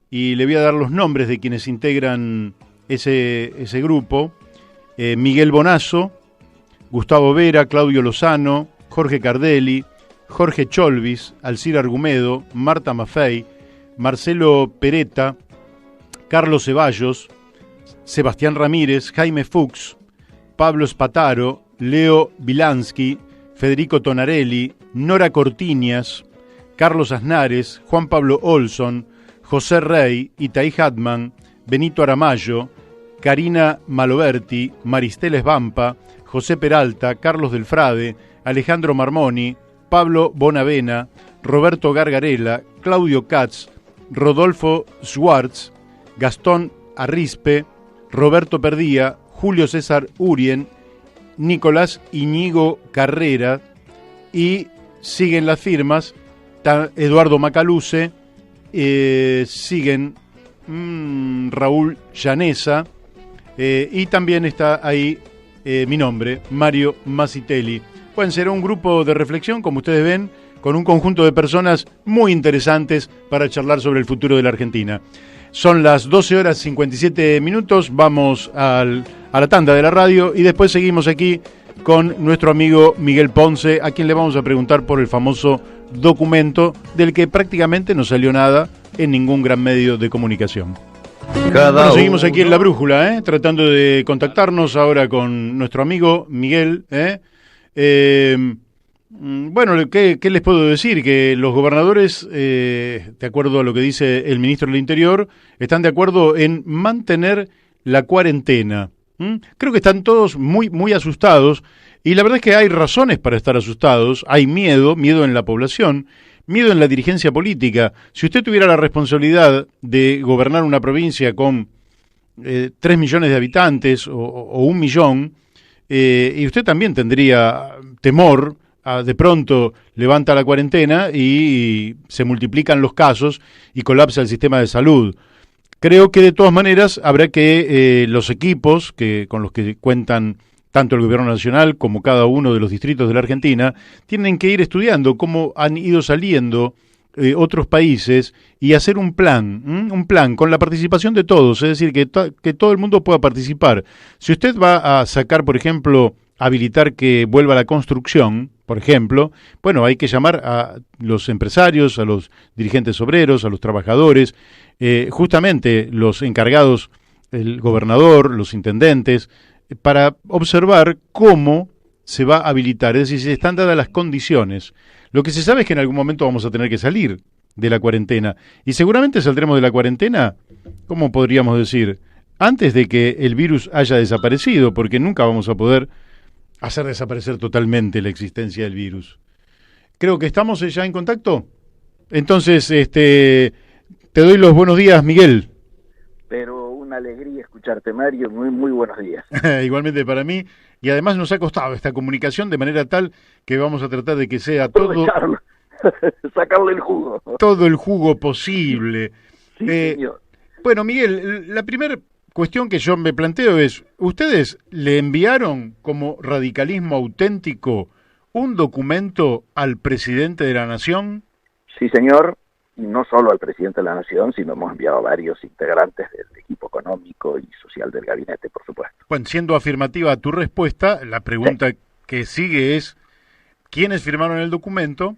y le voy a dar los nombres de quienes integran ese grupo. Miguel Bonazo, Gustavo Vera, Claudio Lozano, Jorge Cardelli, Jorge Cholvis, Alcira Argumedo, Marta Maffei, Marcelo Peretta, Carlos Ceballos, Sebastián Ramírez, Jaime Fuchs, Pablo Spataro, Leo Vilansky, Federico Tonarelli, Nora Cortiñas, Carlos Aznares, Juan Pablo Olson, José Rey, Itaí Hatman, Benito Aramayo, Karina Maloberti, Maristela Esbampa, José Peralta, Carlos Delfrade, Alejandro Marmoni, Pablo Bonavena, Roberto Gargarella, Claudio Katz, Rodolfo Schwartz, Gastón Arrispe, Roberto Perdía, Julio César Urien, Nicolás Iñigo Carrera, y siguen las firmas, Eduardo Macaluce, siguen Raúl Llanesa, y también está ahí mi nombre, Mario Masitelli. Pueden ser un grupo de reflexión, como ustedes ven, con un conjunto de personas muy interesantes para charlar sobre el futuro de la Argentina. Son las 12:57, vamos a la tanda de la radio y después seguimos aquí con nuestro amigo Miguel Ponce, a quien le vamos a preguntar por el famoso documento del que prácticamente no salió nada en ningún gran medio de comunicación. Bueno, seguimos aquí en La Brújula, tratando de contactarnos ahora con nuestro amigo Miguel. Bueno, ¿qué les puedo decir? Que los gobernadores, de acuerdo a lo que dice el ministro del Interior, están de acuerdo en mantener la cuarentena. Creo que están todos muy asustados, y la verdad es que hay razones para estar asustados. Hay miedo en la población, miedo en la dirigencia política. Si usted tuviera la responsabilidad de gobernar una provincia con 3 millones de habitantes o 1 millón, y usted también tendría temor, de pronto levanta la cuarentena y se multiplican los casos y colapsa el sistema de salud. Creo que de todas maneras habrá que los equipos con los que cuentan tanto el gobierno nacional como cada uno de los distritos de la Argentina tienen que ir estudiando cómo han ido saliendo otros países y hacer un plan con la participación de todos, es decir, que todo el mundo pueda participar. Si usted va a sacar, por ejemplo, habilitar que vuelva la construcción, por ejemplo, bueno, hay que llamar a los empresarios, a los dirigentes obreros, a los trabajadores, justamente los encargados, el gobernador, los intendentes, para observar cómo se va a habilitar, es decir, si están dadas las condiciones. Lo que se sabe es que en algún momento vamos a tener que salir de la cuarentena, y seguramente saldremos de la cuarentena, ¿cómo podríamos decir? Antes de que el virus haya desaparecido, porque nunca vamos a poder hacer desaparecer totalmente la existencia del virus. Creo que estamos ya en contacto. Entonces, te doy los buenos días, Miguel. Pero una alegría escucharte, Mario. Muy buenos días. Igualmente para mí. Y además nos ha costado esta comunicación de manera tal que vamos a tratar de que sea todo... Sacarle el jugo. Todo el jugo posible. Sí, señor. Bueno, Miguel, la primera cuestión que yo me planteo es, ¿ustedes le enviaron como Radicalismo Auténtico un documento al presidente de la Nación? Sí, señor, y no solo al presidente de la Nación, sino hemos enviado a varios integrantes del equipo económico y social del gabinete, por supuesto. Bueno, siendo afirmativa tu respuesta, la pregunta que sigue es, ¿quiénes firmaron el documento?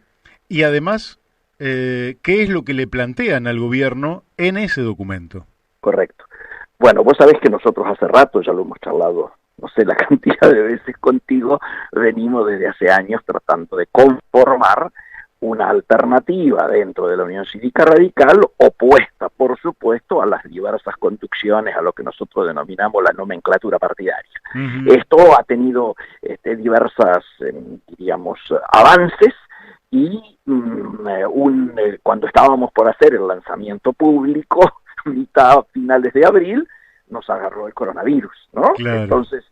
Y además, ¿qué es lo que le plantean al gobierno en ese documento? Correcto. Bueno, vos sabés que nosotros hace rato, ya lo hemos charlado, no sé la cantidad de veces contigo, venimos desde hace años tratando de conformar una alternativa dentro de la Unión Cívica Radical, opuesta, por supuesto, a las diversas conducciones, a lo que nosotros denominamos la nomenclatura partidaria. Uh-huh. Esto ha tenido diversas, diríamos, avances, y cuando estábamos por hacer el lanzamiento público, finales de abril, nos agarró el coronavirus, ¿no? Claro. Entonces,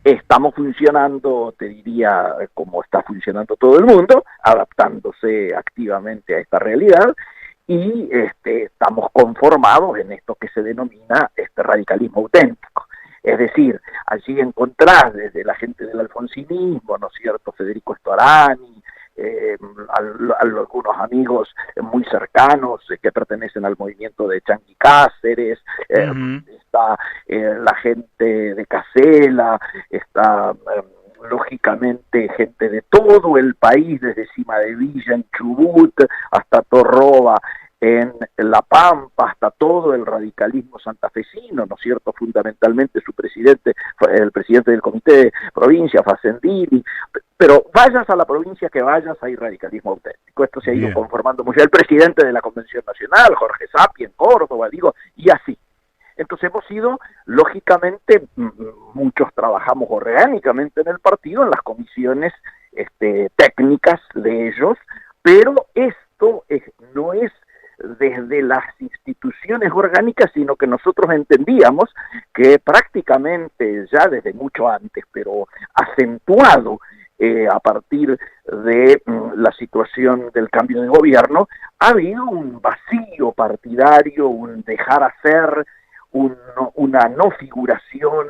estamos funcionando, te diría, como está funcionando todo el mundo, adaptándose activamente a esta realidad, y estamos conformados en esto que se denomina radicalismo auténtico. Es decir, allí encontrás desde la gente del alfonsinismo, ¿no es cierto?, Federico Storani, algunos amigos muy cercanos que pertenecen al movimiento de Chanqui Cáceres, está la gente de Casela, está lógicamente gente de todo el país, desde Cima de Villa en Chubut hasta Torroba en La Pampa, hasta todo el radicalismo santafesino, ¿no es cierto?, fundamentalmente su presidente, el presidente del comité de provincia, Facendini, pero vayas a la provincia que vayas, hay radicalismo auténtico. Esto se ha ido conformando mucho. El presidente de la Convención Nacional, Jorge Sapi, en Córdoba, digo, y así. Entonces hemos ido, lógicamente, muchos trabajamos orgánicamente en el partido, en las comisiones técnicas de ellos, pero esto no es desde las instituciones orgánicas, sino que nosotros entendíamos que prácticamente ya desde mucho antes, pero acentuado a partir de la situación del cambio de gobierno, ha habido un vacío partidario, un dejar hacer, una no figuración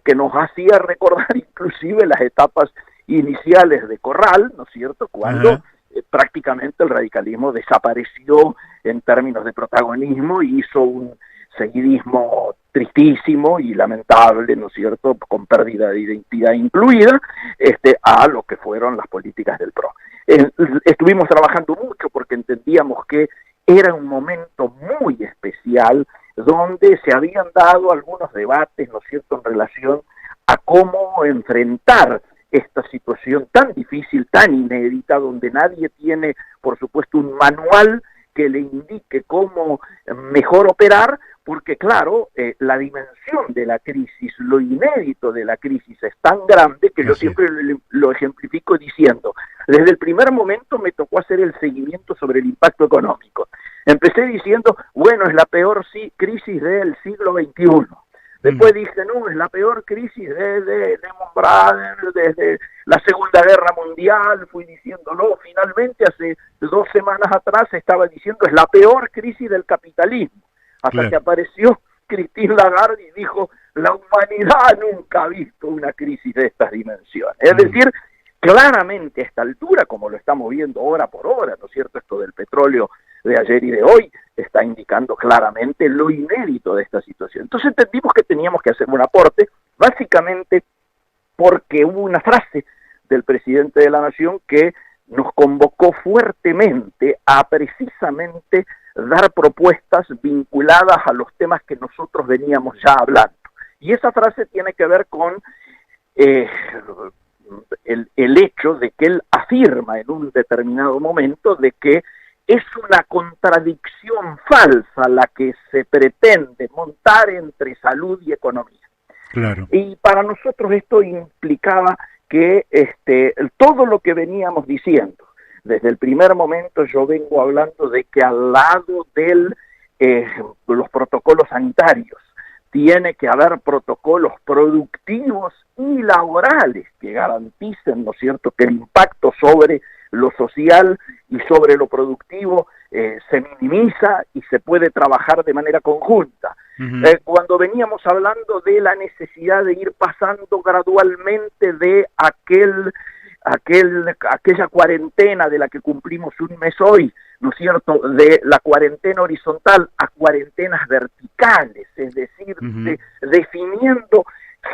que nos hacía recordar inclusive las etapas iniciales de Corral, ¿no es cierto?, cuando prácticamente el radicalismo desapareció en términos de protagonismo y hizo un seguidismo tristísimo y lamentable, ¿no es cierto?, con pérdida de identidad incluida, a lo que fueron las políticas del PRO. Estuvimos trabajando mucho porque entendíamos que era un momento muy especial donde se habían dado algunos debates, ¿no es cierto?, en relación a cómo enfrentar esta situación tan difícil, tan inédita, donde nadie tiene, por supuesto, un manual que le indique cómo mejor operar, porque claro, la dimensión de la crisis, lo inédito de la crisis es tan grande que yo siempre lo ejemplifico diciendo, desde el primer momento me tocó hacer el seguimiento sobre el impacto económico. Empecé diciendo, bueno, es la peor crisis del siglo XXI. Después dije, no, es la peor crisis desde Lehman Brothers, desde la Segunda Guerra Mundial, fui diciéndolo. Finalmente, hace 2 semanas atrás, estaba diciendo, es la peor crisis del capitalismo. Hasta que apareció Christine Lagarde y dijo, la humanidad nunca ha visto una crisis de estas dimensiones. Es decir, claramente a esta altura, como lo estamos viendo hora por hora, ¿no es cierto?, esto del petróleo de ayer y de hoy está indicando claramente lo inédito de esta situación. Entonces entendimos que teníamos que hacer un aporte, básicamente porque hubo una frase del presidente de la Nación que nos convocó fuertemente a precisamente dar propuestas vinculadas a los temas que nosotros veníamos ya hablando. Y esa frase tiene que ver con el hecho de que él afirma en un determinado momento de que es una contradicción falsa la que se pretende montar entre salud y economía. Claro. Y para nosotros esto implicaba que todo lo que veníamos diciendo, desde el primer momento yo vengo hablando de que al lado de los protocolos sanitarios, tiene que haber protocolos productivos y laborales que garanticen, ¿no es cierto?, que el impacto sobre lo social y sobre lo productivo se minimiza y se puede trabajar de manera conjunta. Cuando veníamos hablando de la necesidad de ir pasando gradualmente de aquella cuarentena de la que cumplimos un mes hoy, ¿no es cierto?, de la cuarentena horizontal a cuarentenas verticales, es decir, definiendo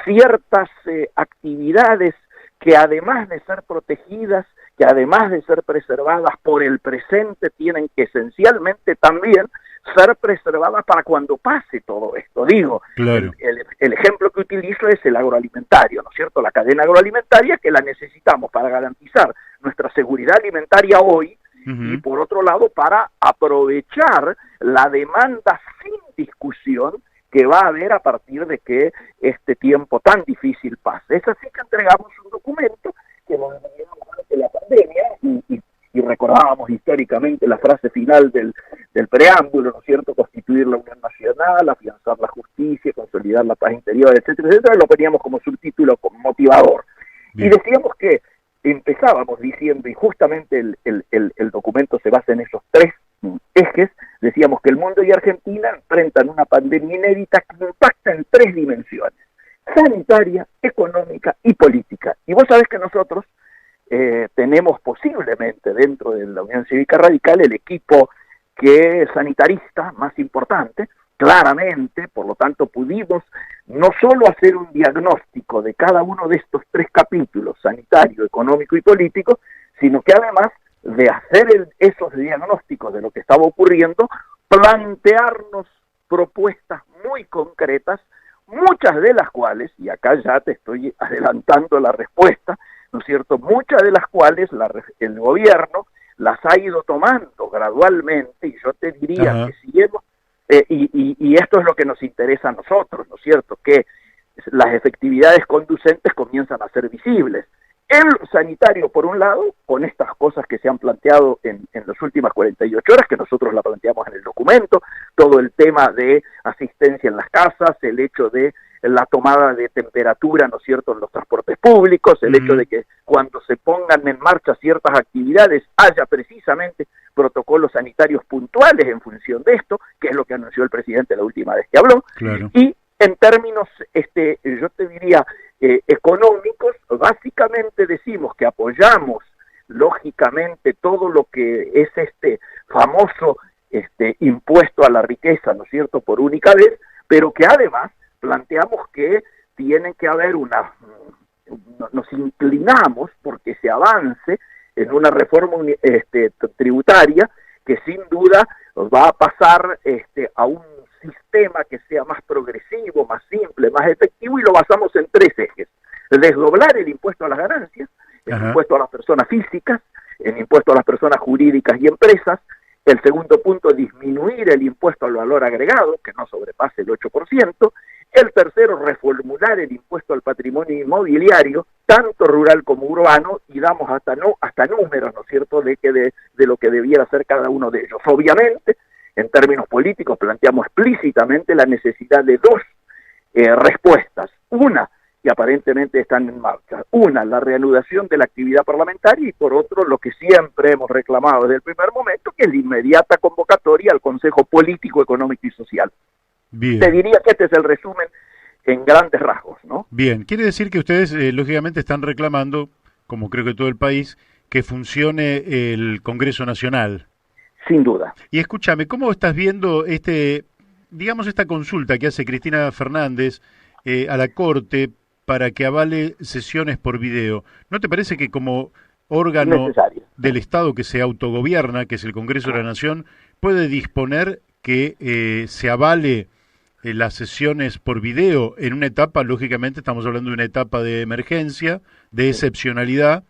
ciertas actividades que además de ser protegidas, que además de ser preservadas por el presente, tienen que esencialmente también ser preservadas para cuando pase todo esto. Digo, claro. el ejemplo que utilizo es el agroalimentario, ¿no es cierto?, la cadena agroalimentaria que la necesitamos para garantizar nuestra seguridad alimentaria hoy, y por otro lado para aprovechar la demanda sin discusión que va a haber a partir de que este tiempo tan difícil pase. Es así que entregamos un documento que nos enviamos durante la pandemia y recordábamos históricamente la frase final del preámbulo, ¿no es cierto?, constituir la Unión Nacional, afianzar la justicia, consolidar la paz interior, etcétera, etcétera, lo poníamos como subtítulo motivador. Bien. Y decíamos que empezábamos diciendo, y justamente el documento se basa en esos 3 ejes, decíamos que el mundo y Argentina enfrentan una pandemia inédita que impacta en 3 dimensiones: sanitaria, económica y política. Y vos sabés que nosotros tenemos posiblemente dentro de la Unión Cívica Radical el equipo que es sanitarista más importante, claramente, por lo tanto pudimos no solo hacer un diagnóstico de cada uno de estos 3 capítulos, sanitario, económico y político, sino que además de hacer esos diagnósticos de lo que estaba ocurriendo, plantearnos propuestas muy concretas, muchas de las cuales, y acá ya te estoy adelantando la respuesta, ¿no es cierto?, muchas de las cuales el gobierno las ha ido tomando gradualmente, y yo te diría que si hemos, y esto es lo que nos interesa a nosotros, ¿no es cierto?, que las efectividades conducentes comienzan a ser visibles. En lo sanitario, por un lado, con estas cosas que se han planteado en las últimas 48 horas, que nosotros la planteamos en el documento, todo el tema de asistencia en las casas, el hecho de la tomada de temperatura, ¿no es cierto?, en los transportes públicos, el hecho de que cuando se pongan en marcha ciertas actividades haya precisamente protocolos sanitarios puntuales en función de esto, que es lo que anunció el presidente la última vez que habló, y en términos, yo te diría, económicos, básicamente decimos que apoyamos, lógicamente, todo lo que es este famoso impuesto a la riqueza, ¿no es cierto?, por única vez, pero que además planteamos que tiene que haber nos inclinamos porque se avance en una reforma tributaria que sin duda va a pasar a un sistema que sea más progresivo, más simple, más efectivo, y lo basamos en 3 ejes. Desdoblar el impuesto a las ganancias, el impuesto a las personas físicas, el impuesto a las personas jurídicas y empresas. El segundo punto, disminuir el impuesto al valor agregado, que no sobrepase el 8%. El tercero, reformular el impuesto al patrimonio inmobiliario, tanto rural como urbano, y damos hasta números, ¿no es cierto?, de lo que debiera ser cada uno de ellos. Obviamente, en términos políticos, planteamos explícitamente la necesidad de 2 respuestas. Una, que aparentemente están en marcha. Una, la reanudación de la actividad parlamentaria, y por otro, lo que siempre hemos reclamado desde el primer momento, que es la inmediata convocatoria al Consejo Político, Económico y Social. Bien. Te diría que este es el resumen en grandes rasgos, ¿no? Bien, quiere decir que ustedes, lógicamente, están reclamando, como creo que todo el país, que funcione el Congreso Nacional. Sin duda. Y escúchame, ¿cómo estás viendo esta consulta que hace Cristina Fernández a la Corte para que avale sesiones por video? ¿No te parece que como órgano del Estado que se autogobierna, que es el Congreso de la Nación, puede disponer que se avale las sesiones por video en una etapa, lógicamente estamos hablando de una etapa de emergencia, de excepcionalidad,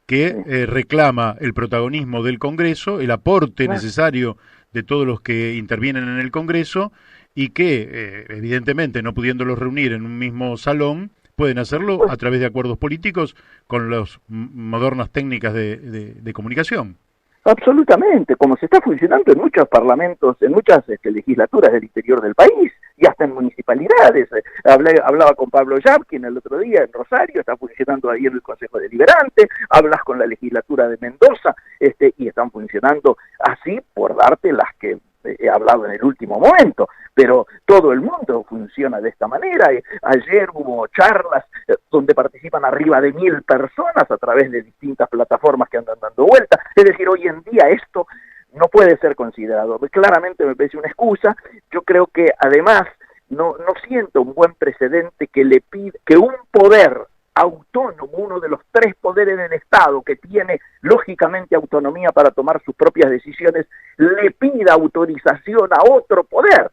que reclama el protagonismo del Congreso, el aporte necesario de todos los que intervienen en el Congreso, y que, evidentemente, no pudiéndolos reunir en un mismo salón, pueden hacerlo a través de acuerdos políticos con las modernas técnicas de comunicación. Absolutamente, como se está funcionando en muchos parlamentos, en muchas legislaturas del interior del país, y hasta en municipalidades. Hablaba con Pablo Yapkin el otro día en Rosario, está funcionando ahí en el Consejo Deliberante, hablas con la legislatura de Mendoza, y están funcionando así, por darte las que he hablado en el último momento, pero todo el mundo funciona de esta manera. Ayer hubo charlas donde participan arriba de 1000 personas a través de distintas plataformas que andan dando vueltas. Es decir, hoy en día esto no puede ser considerado. Claramente me parece una excusa. Yo creo que además no siento un buen precedente que le pide que un poder autónomo, uno de los 3 poderes del Estado que tiene lógicamente autonomía para tomar sus propias decisiones, le pida autorización a otro poder,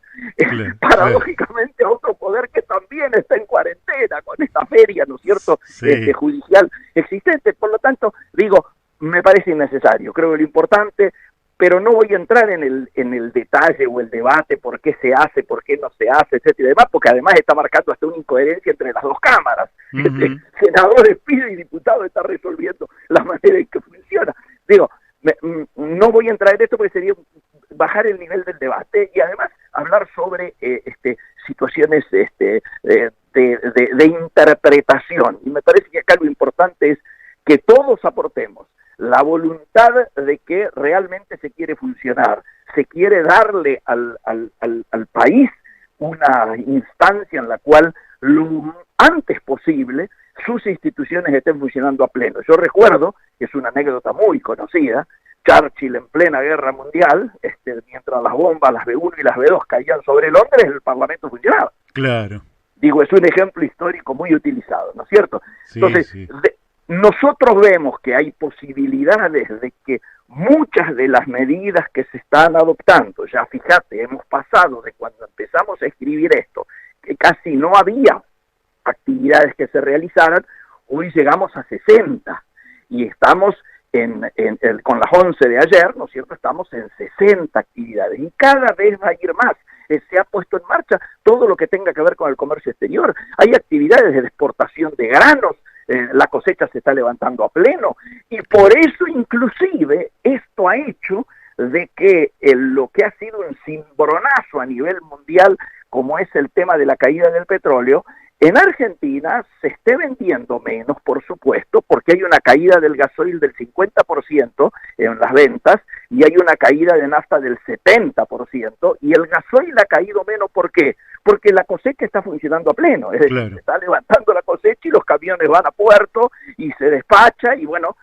paradójicamente a otro poder que también está en cuarentena con esta feria, ¿no es cierto?, judicial existente. Por lo tanto, digo, me parece innecesario. Creo que lo importante, pero no voy a entrar en el detalle o el debate por qué se hace, por qué no se hace, etcétera y demás, porque además está marcando hasta una incoherencia entre las 2 cámaras. Senadores piden y diputados están resolviendo la manera en que funciona. Digo, no voy a entrar en esto porque sería bajar el nivel del debate y además hablar sobre situaciones de interpretación. Y me parece que acá lo importante es que todos aportemos la voluntad de que realmente se quiere funcionar, se quiere darle al país una instancia en la cual lo antes posible sus instituciones estén funcionando a pleno. Yo recuerdo, que es una anécdota muy conocida, Churchill en plena guerra mundial, mientras las bombas, las B-1 y las B-2 caían sobre Londres, el Parlamento funcionaba. Claro. Digo, es un ejemplo histórico muy utilizado, ¿no es cierto? Sí, entonces, sí. nosotros vemos que hay posibilidades de que muchas de las medidas que se están adoptando, ya fíjate, hemos pasado de cuando empezamos a escribir esto, que casi no había actividades que se realizaran, hoy llegamos a 60 y estamos con las 11 de ayer, ¿no es cierto?, estamos en 60 actividades y cada vez va a ir más. Se ha puesto en marcha todo lo que tenga que ver con el comercio exterior. Hay actividades de exportación de granos, la cosecha se está levantando a pleno, y por eso inclusive esto ha hecho de que lo que ha sido un cimbronazo a nivel mundial, como es el tema de la caída del petróleo, en Argentina se esté vendiendo menos, por supuesto, porque hay una caída del gasoil del 50% en las ventas y hay una caída de nafta del 70%, y el gasoil ha caído menos, ¿por qué? Porque la cosecha está funcionando a pleno, es decir, Claro. se está levantando la cosecha y los camiones van a puerto y se despacha, y bueno,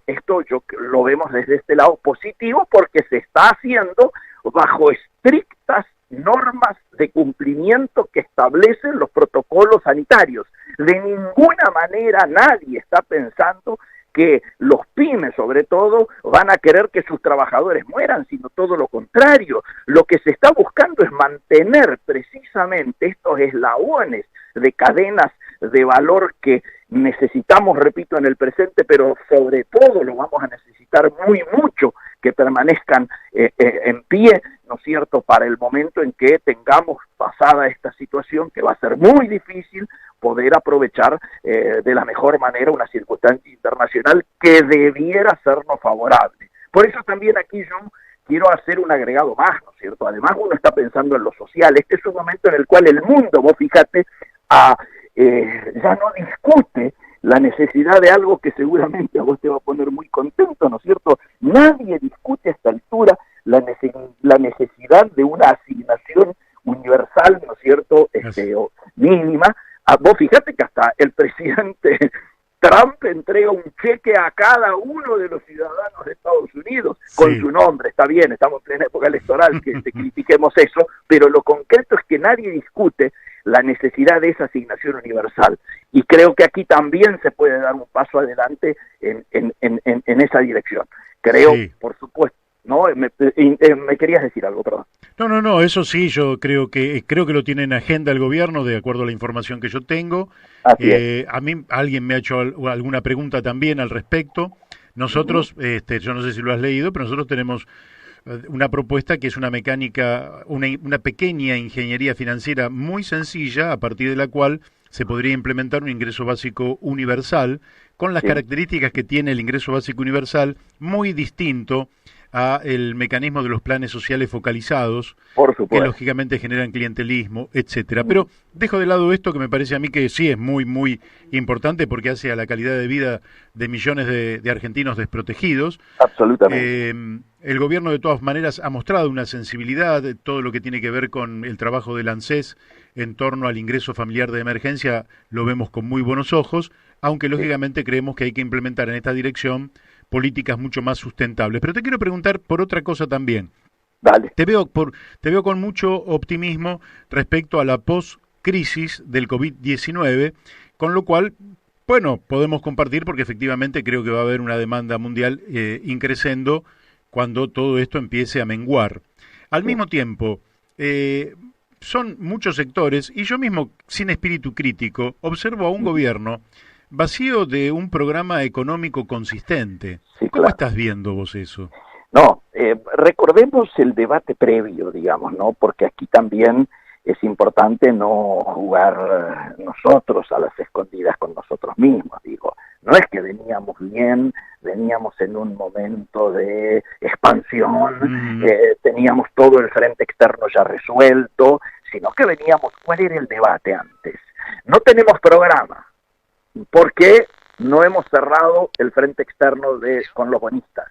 esto lo vemos desde este lado positivo porque se está haciendo bajo estrictas normas de cumplimiento que establecen los protocolos sanitarios. De ninguna manera nadie está pensando que los pymes, sobre todo, van a querer que sus trabajadores mueran, sino todo lo contrario. Lo que se está buscando es mantener precisamente estos eslabones de cadenas de valor que necesitamos, repito, en el presente, pero sobre todo lo vamos a necesitar mucho, que permanezcan en pie, ¿no es cierto?, para el momento en que tengamos pasada esta situación, que va a ser muy difícil poder aprovechar de la mejor manera una circunstancia internacional que debiera sernos favorable. Por eso también aquí yo quiero hacer un agregado más, ¿no es cierto? Además uno está pensando en lo social. Este es un momento en el cual el mundo, vos fíjate, ya no discute la necesidad de algo que seguramente a vos te va a poner muy contento, ¿no es cierto? Nadie discute a esta altura la necesidad de una asignación universal, ¿no es cierto?, o mínima. Vos fíjate que hasta el presidente Trump entrega un cheque a cada uno de los ciudadanos de Estados Unidos con su nombre. Está bien, estamos en plena época electoral, que critiquemos eso, pero lo concreto es que nadie discute la necesidad de esa asignación universal. Y creo que aquí también se puede dar un paso adelante en esa dirección. Creo, por supuesto, ¿no? Me querías decir algo, perdón. No, eso sí, yo creo que lo tiene en agenda el gobierno, de acuerdo a la información que yo tengo. A mí alguien me ha hecho alguna pregunta también al respecto. Nosotros, yo no sé si lo has leído, pero nosotros tenemos una propuesta que es una mecánica, una pequeña ingeniería financiera muy sencilla, a partir de la cual se podría implementar un ingreso básico universal, con las características que tiene el ingreso básico universal, muy distinto a el mecanismo de los planes sociales focalizados, que lógicamente generan clientelismo, etcétera. Pero dejo de lado esto, que me parece a mí que sí es muy importante, porque hace a la calidad de vida de millones de argentinos desprotegidos. Absolutamente. El gobierno de todas maneras ha mostrado una sensibilidad, todo lo que tiene que ver con el trabajo del ANSES en torno al ingreso familiar de emergencia lo vemos con muy buenos ojos, aunque lógicamente creemos que hay que implementar en esta dirección políticas mucho más sustentables. Pero te quiero preguntar por otra cosa también. Dale. Te veo con mucho optimismo respecto a la post-crisis del COVID-19, con lo cual, bueno, podemos compartir porque efectivamente creo que va a haber una demanda mundial increciendo cuando todo esto empiece a menguar. Al mismo tiempo, son muchos sectores, y yo mismo, sin espíritu crítico, observo a un gobierno vacío de un programa económico consistente. ¿Cómo estás viendo vos eso? No, recordemos el debate previo, digamos, ¿no? Porque aquí también es importante no jugar nosotros a las escondidas con nosotros mismos, digo. No es que veníamos bien, veníamos en un momento de expansión, teníamos todo el frente externo ya resuelto, sino que veníamos, ¿cuál era el debate antes? No tenemos programa. ¿Por qué no hemos cerrado el frente externo con los bonistas?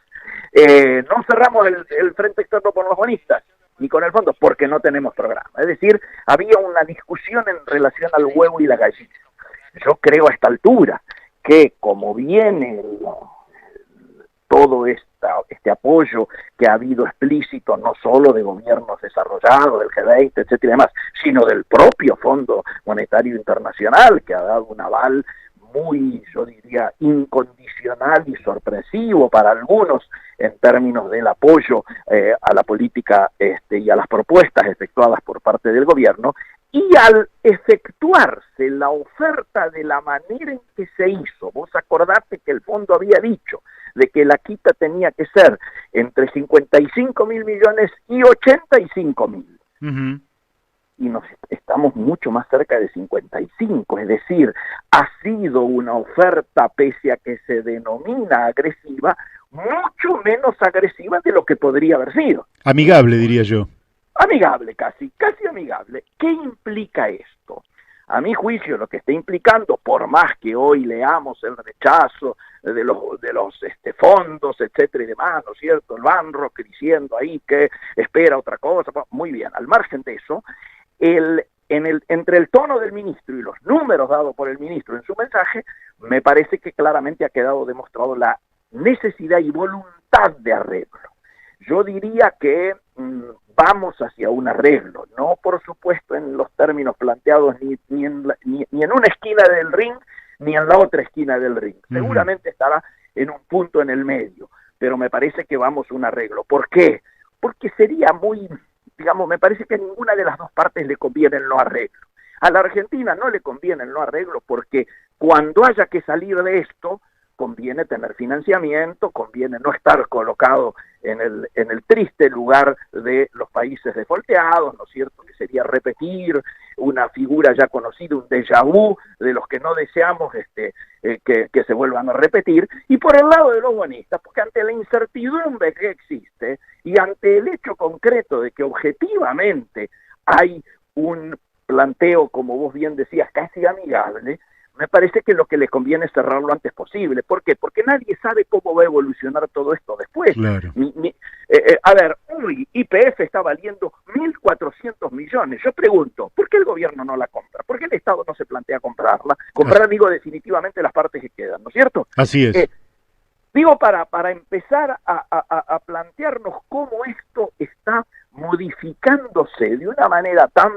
No cerramos el frente externo con los bonistas ni con el fondo porque no tenemos programa. Es decir, había una discusión en relación al huevo y la gallina. Yo creo a esta altura que como viene todo este apoyo que ha habido explícito no solo de gobiernos desarrollados, del G20, etcétera y demás, sino del propio Fondo Monetario Internacional, que ha dado un aval muy, yo diría, incondicional y sorpresivo para algunos en términos del apoyo a la política y a las propuestas efectuadas por parte del gobierno, y al efectuarse la oferta de la manera en que se hizo, vos acordate que el fondo había dicho de que la quita tenía que ser entre 55.000 millones y 85.000. Uh-huh. Y nos estamos mucho más cerca de 55, es decir, ha sido una oferta, pese a que se denomina agresiva, mucho menos agresiva de lo que podría haber sido. Amigable, diría yo. Amigable, casi amigable. ¿Qué implica esto? A mi juicio, lo que está implicando, por más que hoy leamos el rechazo de los fondos, etcétera y demás, ¿no es cierto? El Banrock diciendo ahí que espera otra cosa, muy bien, al margen de eso, entre el tono del ministro y los números dados por el ministro en su mensaje, me parece que claramente ha quedado demostrado la necesidad y voluntad de arreglo. Yo diría que vamos hacia un arreglo, no por supuesto en los términos planteados ni en una esquina del ring, ni en la otra esquina del ring. Seguramente estará en un punto en el medio, pero me parece que vamos a un arreglo. ¿Por qué? Porque sería muy, digamos, me parece que a ninguna de las dos partes le conviene el no arreglo. A la Argentina no le conviene el no arreglo porque cuando haya que salir de esto, conviene tener financiamiento, conviene no estar colocado en el triste lugar de los países defolteados, ¿no es cierto?, que sería repetir una figura ya conocida, un déjà vu, de los que no deseamos que se vuelvan a repetir, y por el lado de los bonistas, porque ante la incertidumbre que existe, y ante el hecho concreto de que objetivamente hay un planteo, como vos bien decías, casi amigable, me parece que lo que le conviene es cerrar lo antes posible. ¿Por qué? Porque nadie sabe cómo va a evolucionar todo esto después. Claro. A ver, hoy YPF está valiendo 1.400 millones. Yo pregunto, ¿por qué el gobierno no la compra? ¿Por qué el Estado no se plantea comprarla? Comprar, digo, definitivamente las partes que quedan, ¿no es cierto? Así es. Digo, para empezar a plantearnos cómo esto está modificándose de una manera tan,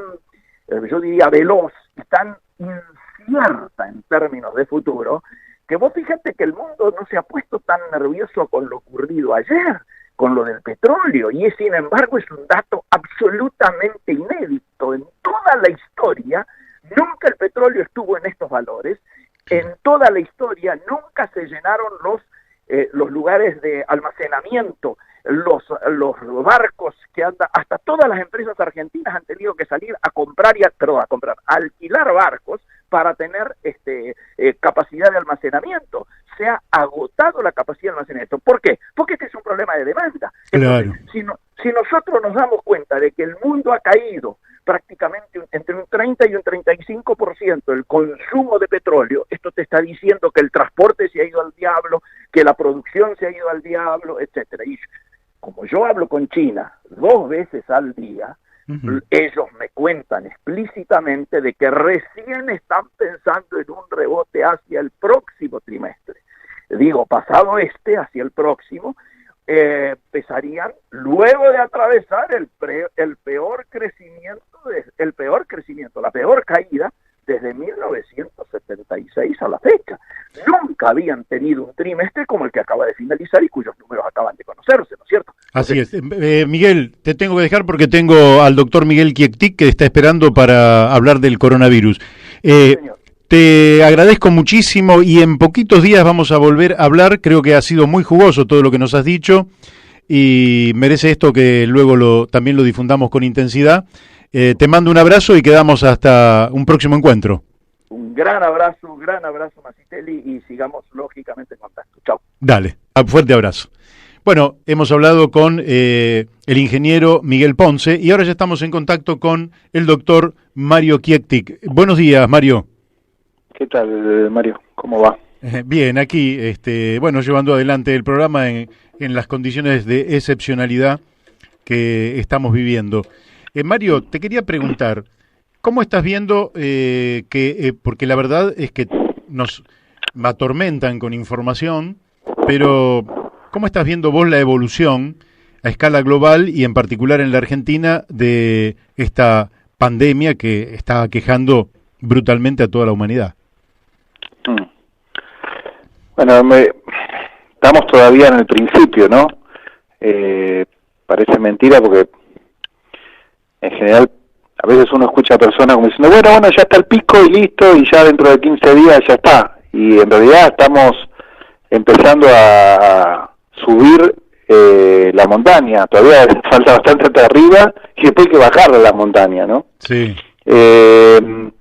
yo diría, veloz y tan incierta en términos de futuro, que vos fíjate que el mundo no se ha puesto tan nervioso con lo ocurrido ayer, con lo del petróleo, y sin embargo es un dato absolutamente inédito. En toda la historia, nunca el petróleo estuvo en estos valores, en toda la historia nunca se llenaron los lugares de almacenamiento, los barcos que andan, hasta todas las empresas argentinas han tenido que salir a alquilar barcos para tener capacidad de almacenamiento. Se ha agotado la capacidad de almacenamiento. ¿Por qué? Porque este es un problema de demanda. Claro. Entonces, si nosotros nos damos cuenta de que el mundo ha caído prácticamente entre un 30 y un 35% el consumo de petróleo, esto te está diciendo que el transporte se ha ido al diablo, que la producción se ha ido al diablo, etcétera. Y como yo hablo con China 2 veces al día, ellos me cuentan explícitamente de que recién están pensando en un rebote hacia el próximo trimestre. Digo, pasado hacia el próximo, empezarían, luego de atravesar el peor crecimiento, la peor caída desde 1976 a la fecha. Nunca habían tenido un trimestre como el que acaba de finalizar y cuyos números acaban de conocerse, ¿no es cierto? Así es. Miguel, te tengo que dejar porque tengo al doctor Miguel Kiektik que está esperando para hablar del coronavirus. Señor. Te agradezco muchísimo y en poquitos días vamos a volver a hablar. Creo que ha sido muy jugoso todo lo que nos has dicho y merece esto que luego también lo difundamos con intensidad. Te mando un abrazo y quedamos hasta un próximo encuentro. Un gran abrazo, Masitelli, y sigamos lógicamente en contacto. Chao. Dale, fuerte abrazo. Bueno, hemos hablado con el ingeniero Miguel Ponce y ahora ya estamos en contacto con el doctor Mario Kiektik. Buenos días, Mario. ¿Qué tal, Mario? ¿Cómo va? Bien, aquí, llevando adelante el programa en las condiciones de excepcionalidad que estamos viviendo. Mario, te quería preguntar, ¿cómo estás viendo porque la verdad es que nos atormentan con información, pero ¿cómo estás viendo vos la evolución a escala global y en particular en la Argentina de esta pandemia que está aquejando brutalmente a toda la humanidad? Bueno, estamos todavía en el principio, ¿no? Parece mentira porque en general a veces uno escucha a personas como diciendo, bueno, ya está el pico y listo, y ya dentro de 15 días ya está. Y en realidad estamos empezando a subir la montaña, todavía falta bastante hasta arriba y después hay que bajar de la montaña, ¿no? Sí. Bueno,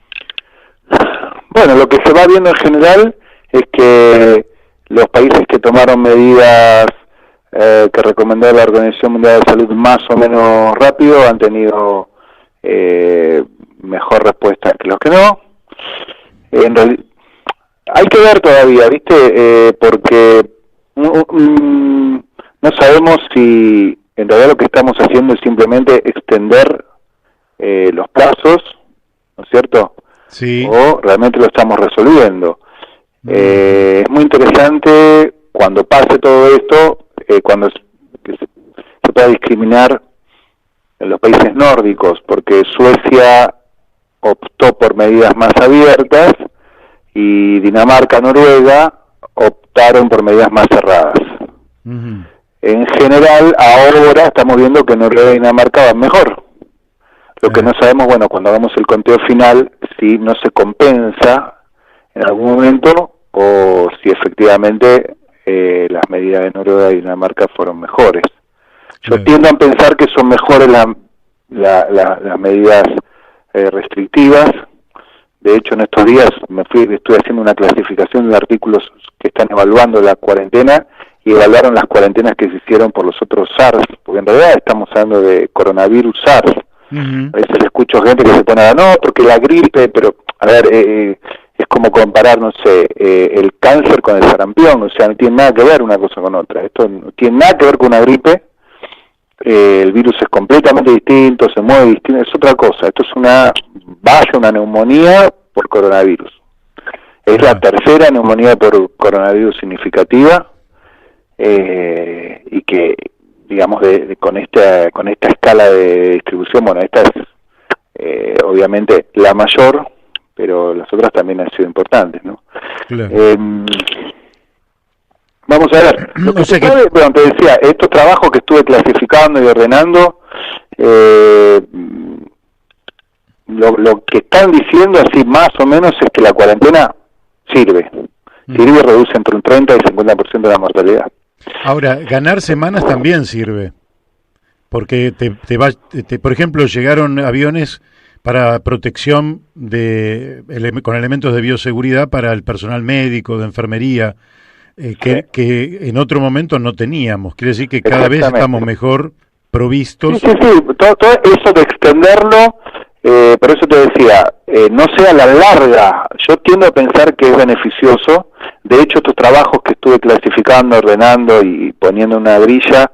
lo que se va viendo en general es que los países que tomaron medidas que recomendó la Organización Mundial de Salud más o menos rápido han tenido mejor respuesta que los que no. En realidad, hay que ver todavía, ¿viste? Porque no sabemos si en realidad lo que estamos haciendo es simplemente extender los plazos, ¿no es cierto? Sí. O realmente lo estamos resolviendo. Es muy interesante cuando pase todo esto, cuando se pueda discriminar en los países nórdicos, porque Suecia optó por medidas más abiertas y Dinamarca, Noruega optaron por medidas más cerradas. En general, ahora estamos viendo que Noruega y Dinamarca van mejor. Lo que no sabemos, bueno, cuando hagamos el conteo final, si no se compensa en algún momento o si efectivamente las medidas de Noruega y Dinamarca fueron mejores. Yo tiendo a pensar que son mejores las medidas restrictivas. De hecho, en estos días estuve haciendo una clasificación de artículos que están evaluando la cuarentena y evaluaron las cuarentenas que se hicieron por los otros SARS, porque en realidad estamos hablando de coronavirus SARS. A veces escucho gente que se pone a no, porque la gripe, pero a ver, es como comparar, no sé, el cáncer con el sarampión, o sea, no tiene nada que ver una cosa con otra. Esto no tiene nada que ver con una gripe, el virus es completamente distinto, se mueve distinto, es otra cosa. Esto es una neumonía por coronavirus. Es la tercera neumonía por coronavirus significativa, y que digamos con esta escala de distribución, bueno, esta es obviamente la mayor, pero las otras también han sido importantes, ¿no? Claro. Vamos a ver, lo que se sabe, bueno, te decía, estos trabajos que estuve clasificando y ordenando, lo que están diciendo así más o menos es que la cuarentena sirve y reduce entre un 30 y 50% de la mortalidad. Ahora, ganar semanas también sirve, porque por ejemplo, llegaron aviones para protección con elementos de bioseguridad para el personal médico, de enfermería, que en otro momento no teníamos. Quiere decir que cada vez estamos mejor provistos. Sí, todo eso de extenderlo, por eso te decía, no sea a la larga. Yo tiendo a pensar que es beneficioso. De hecho, estos trabajos que estuve clasificando, ordenando y poniendo una grilla,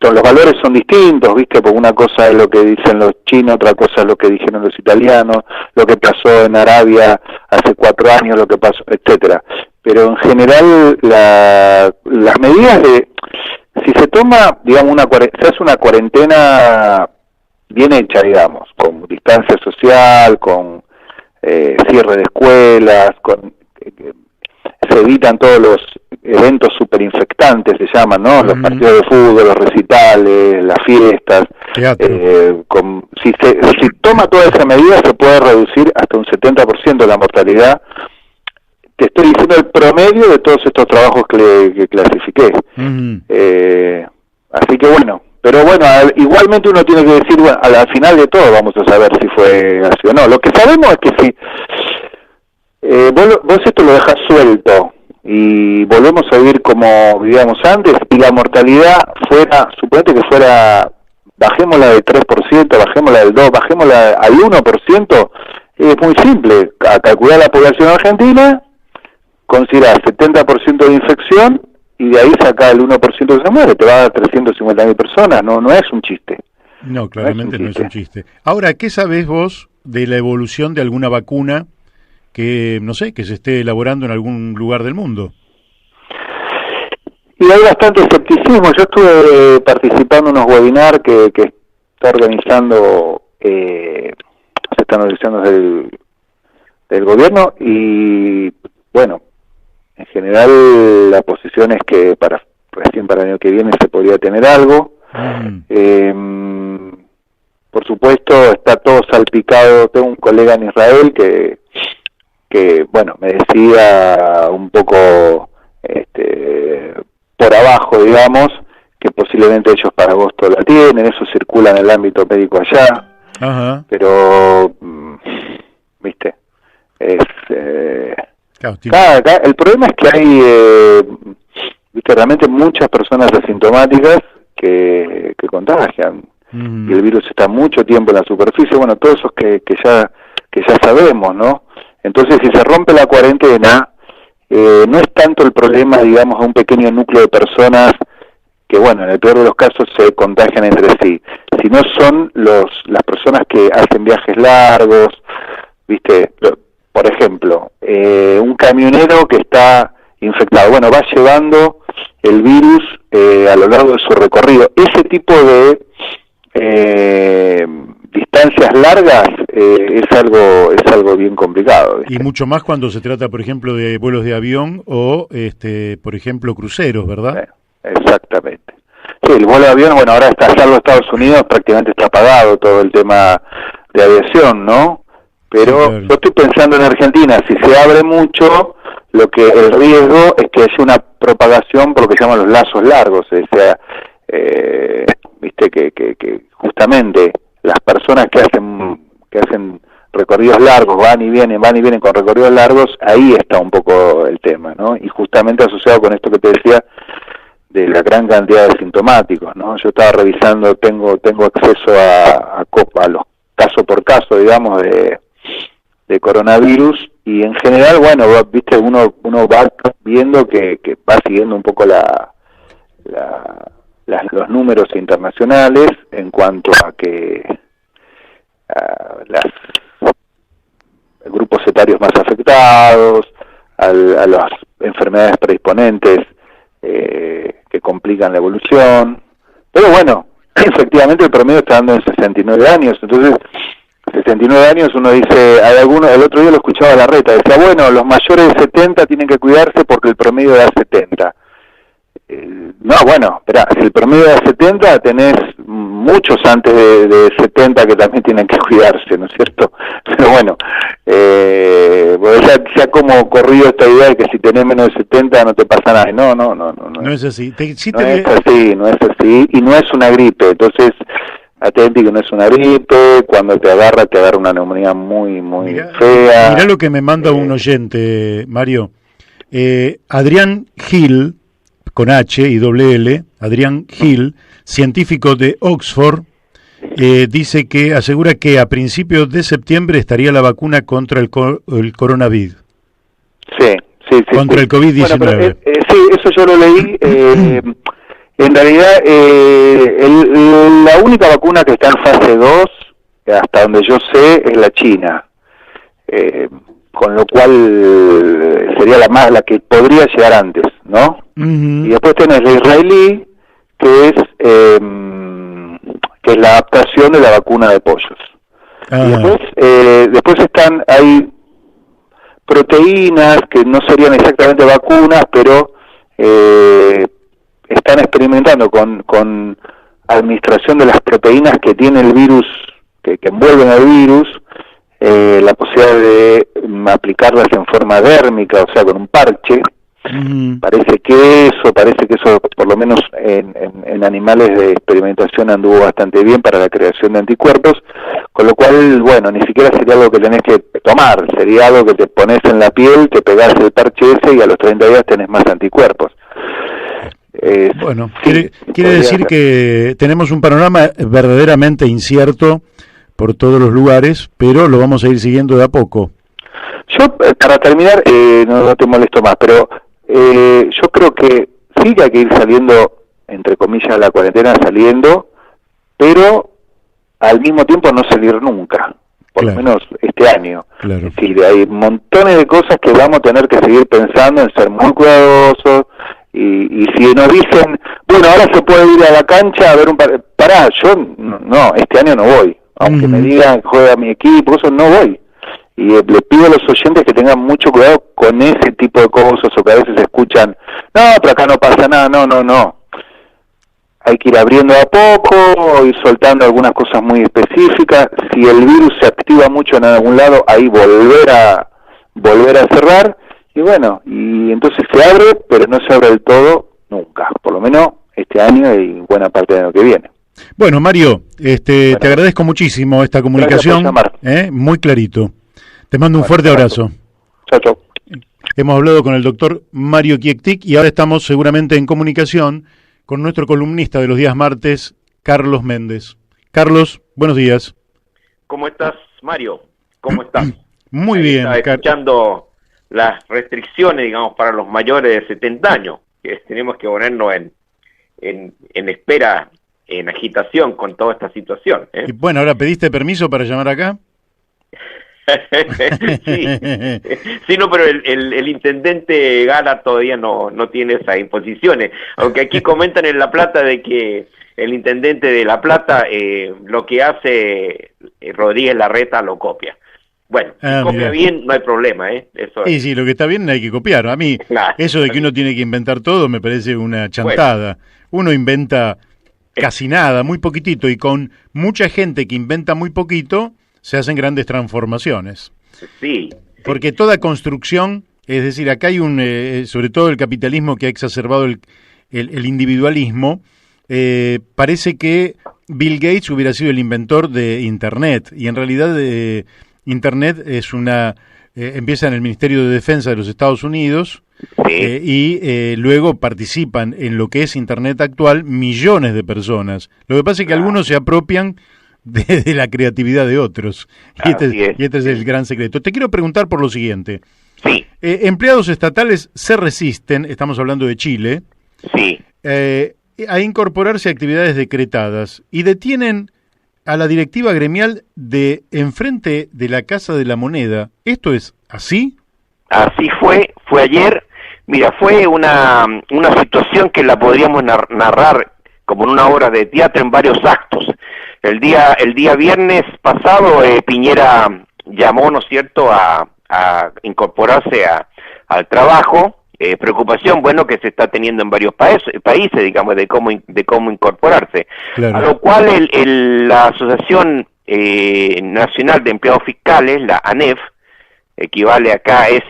los valores son distintos, ¿viste? Porque una cosa es lo que dicen los chinos, otra cosa es lo que dijeron los italianos, lo que pasó en Arabia hace 4 años, lo que pasó, etcétera. Pero en general, las medidas si se toma, digamos, se hace una cuarentena bien hecha, digamos, con distancia social, con cierre de escuelas, se evitan todos los eventos superinfectantes, se llaman, ¿no? Los partidos de fútbol, los recitales, las fiestas. Si toma toda esa medida, se puede reducir hasta un 70% la mortalidad. Te estoy diciendo el promedio de todos estos trabajos que clasifiqué. Así que bueno, pero bueno, igualmente uno tiene que decir, bueno, al final de todo vamos a saber si fue así o no. Lo que sabemos es que si vos esto lo dejas suelto y volvemos a vivir como vivíamos antes, y la mortalidad suponete que fuera, bajémosla del 3%, bajémosla del 2%, bajémosla al 1%, es muy simple, a calcular la población argentina, considerar 70% de infección, y de ahí saca el 1% que se muere, te va a dar 350.000 personas, no es un chiste. No, claramente no es un chiste. Ahora, ¿qué sabés vos de la evolución de alguna vacuna que, no sé, que se esté elaborando en algún lugar del mundo? Y hay bastante escepticismo. Yo estuve participando en unos webinars que está organizando, se están organizando del gobierno, y bueno, En general, la posición es que recién para el año que viene se podría tener algo. Por supuesto, está todo salpicado. Tengo un colega en Israel que bueno, me decía un poco por abajo, digamos, que posiblemente ellos para agosto la tienen. Eso circula en el ámbito médico allá. Ajá. Pero, viste, acá el problema es que hay, viste, realmente muchas personas asintomáticas que contagian, y el virus está mucho tiempo en la superficie. Bueno, todos esos que ya sabemos, ¿no? Entonces, si se rompe la cuarentena, no es tanto el problema, digamos, de un pequeño núcleo de personas que, bueno, en el peor de los casos se contagian entre sí, sino son las personas que hacen viajes largos, viste. Por ejemplo, un camionero que está infectado, bueno, va llevando el virus a lo largo de su recorrido. Ese tipo de distancias largas es algo bien complicado, ¿viste? Y mucho más cuando se trata, por ejemplo, de vuelos de avión o, por ejemplo, cruceros, ¿verdad? Exactamente. Sí, el vuelo de avión, bueno, ahora está salvo Estados Unidos, prácticamente está apagado todo el tema de aviación, ¿no? Pero sí, claro. Yo estoy pensando en Argentina, si se abre mucho, el riesgo es que haya una propagación por lo que llaman los lazos largos, o sea, viste que justamente las personas que hacen recorridos largos, van y vienen con recorridos largos, ahí está un poco el tema, ¿no? Y justamente asociado con esto que te decía de la gran cantidad de sintomáticos, ¿no? Yo estaba revisando, tengo acceso a los caso por caso, digamos, de coronavirus, y en general, bueno, viste, uno va viendo que va siguiendo un poco los números internacionales en cuanto a que los grupos etarios más afectados, a las enfermedades predisponentes que complican la evolución. Pero bueno, efectivamente el promedio está dando en 69 años, entonces 69 años uno dice, el otro día lo escuchaba a Larreta, decía, bueno, los mayores de 70 tienen que cuidarse porque el promedio da 70. No, bueno, espera, si el promedio da 70, tenés muchos antes de 70 que también tienen que cuidarse, ¿no es cierto? Pero bueno, se ha como corrido esta idea de que si tenés menos de 70 no te pasa nada. No es así. No es así, y no es una gripe, entonces atenti que no es una gripe, cuando te agarra una neumonía muy fea. Mirá lo que me manda un oyente, Mario. Adrián Gil, con H y doble L, Adrián Gil, científico de Oxford, dice que asegura que a principios de septiembre estaría la vacuna contra el coronavirus. Sí. Contra el COVID-19. Bueno, sí, eso yo lo leí. En realidad, la única vacuna que está en fase 2, hasta donde yo sé, es la china. Con lo cual sería la que podría llegar antes, ¿no? Y después tenés la israelí, que es la adaptación de la vacuna de pollos. Y después hay proteínas que no serían exactamente vacunas, pero están experimentando con administración de las proteínas que tiene el virus, que envuelven al virus, la posibilidad de aplicarlas en forma dérmica, o sea, con un parche. Parece que eso por lo menos en animales de experimentación anduvo bastante bien para la creación de anticuerpos, con lo cual, bueno, ni siquiera sería algo que tenés que tomar, sería algo que te pones en la piel, te pegás el parche ese y a los 30 días tenés más anticuerpos. Bueno, quiere decir que tenemos un panorama verdaderamente incierto por todos los lugares, pero lo vamos a ir siguiendo de a poco. Yo, para terminar, no te molesto más, pero yo creo que sí que hay que ir saliendo, entre comillas, la cuarentena, pero al mismo tiempo no salir nunca, por lo menos este año. Claro. Es decir, hay montones de cosas que vamos a tener que seguir pensando en ser muy cuidadosos, y si nos dicen, bueno, ahora se puede ir a la cancha a ver yo no, este año no voy. Aunque me digan, juega mi equipo, eso no voy. Y le pido a los oyentes que tengan mucho cuidado con ese tipo de cosas, o que a veces escuchan, no, pero acá no pasa nada, no. Hay que ir abriendo a poco, ir soltando algunas cosas muy específicas. Si el virus se activa mucho en algún lado, ahí volver a cerrar. Y bueno, y entonces se abre, pero no se abre del todo nunca, por lo menos este año y buena parte del año que viene. Bueno, Mario, te agradezco muchísimo esta comunicación, muy clarito. Te mando un fuerte abrazo. Chao. Hemos hablado con el doctor Mario Kiektik y ahora estamos seguramente en comunicación con nuestro columnista de los días martes, Carlos Méndez. Carlos, buenos días. ¿Cómo estás, Mario? ¿Cómo estás? Muy bien. Estaba escuchando las restricciones, digamos, para los mayores de 70 años, que tenemos que ponernos en espera, en agitación con toda esta situación. Y bueno, ahora, ¿pediste permiso para llamar acá? Sí, no, pero el intendente Gala todavía no tiene esas imposiciones, aunque aquí comentan en La Plata de que el intendente de La Plata lo que hace Rodríguez Larreta lo copia. Bueno, si copia mirá. bien, no hay problema, Eso Sí, lo que está bien hay que copiar. A mí, claro, eso de que uno tiene que inventar todo me parece una chantada. Uno inventa casi nada, muy poquitito, y con mucha gente que inventa muy poquito, se hacen grandes transformaciones. Sí. Porque toda construcción, es decir, acá hay sobre todo el capitalismo que ha exacerbado el individualismo, parece que Bill Gates hubiera sido el inventor de Internet, y en realidad Internet es empieza en el Ministerio de Defensa de los Estados Unidos, y luego participan en lo que es Internet actual millones de personas. Lo que pasa es que algunos se apropian de la creatividad de otros. Y este es el gran secreto. Te quiero preguntar por lo siguiente. Sí. Empleados estatales se resisten, estamos hablando de Chile, Sí. A incorporarse a actividades decretadas y detienen a la directiva gremial de enfrente de la Casa de la Moneda. ¿Esto es así? Así fue ayer. Mira, fue una situación que la podríamos narrar como en una obra de teatro en varios actos. El día viernes pasado, Piñera llamó, ¿no es cierto?, a incorporarse al trabajo. Preocupación, bueno, que se está teniendo en varios países, digamos, de cómo incorporarse. Claro. A lo cual la Asociación Nacional de Empleados Fiscales, la ANEF, equivale acá, es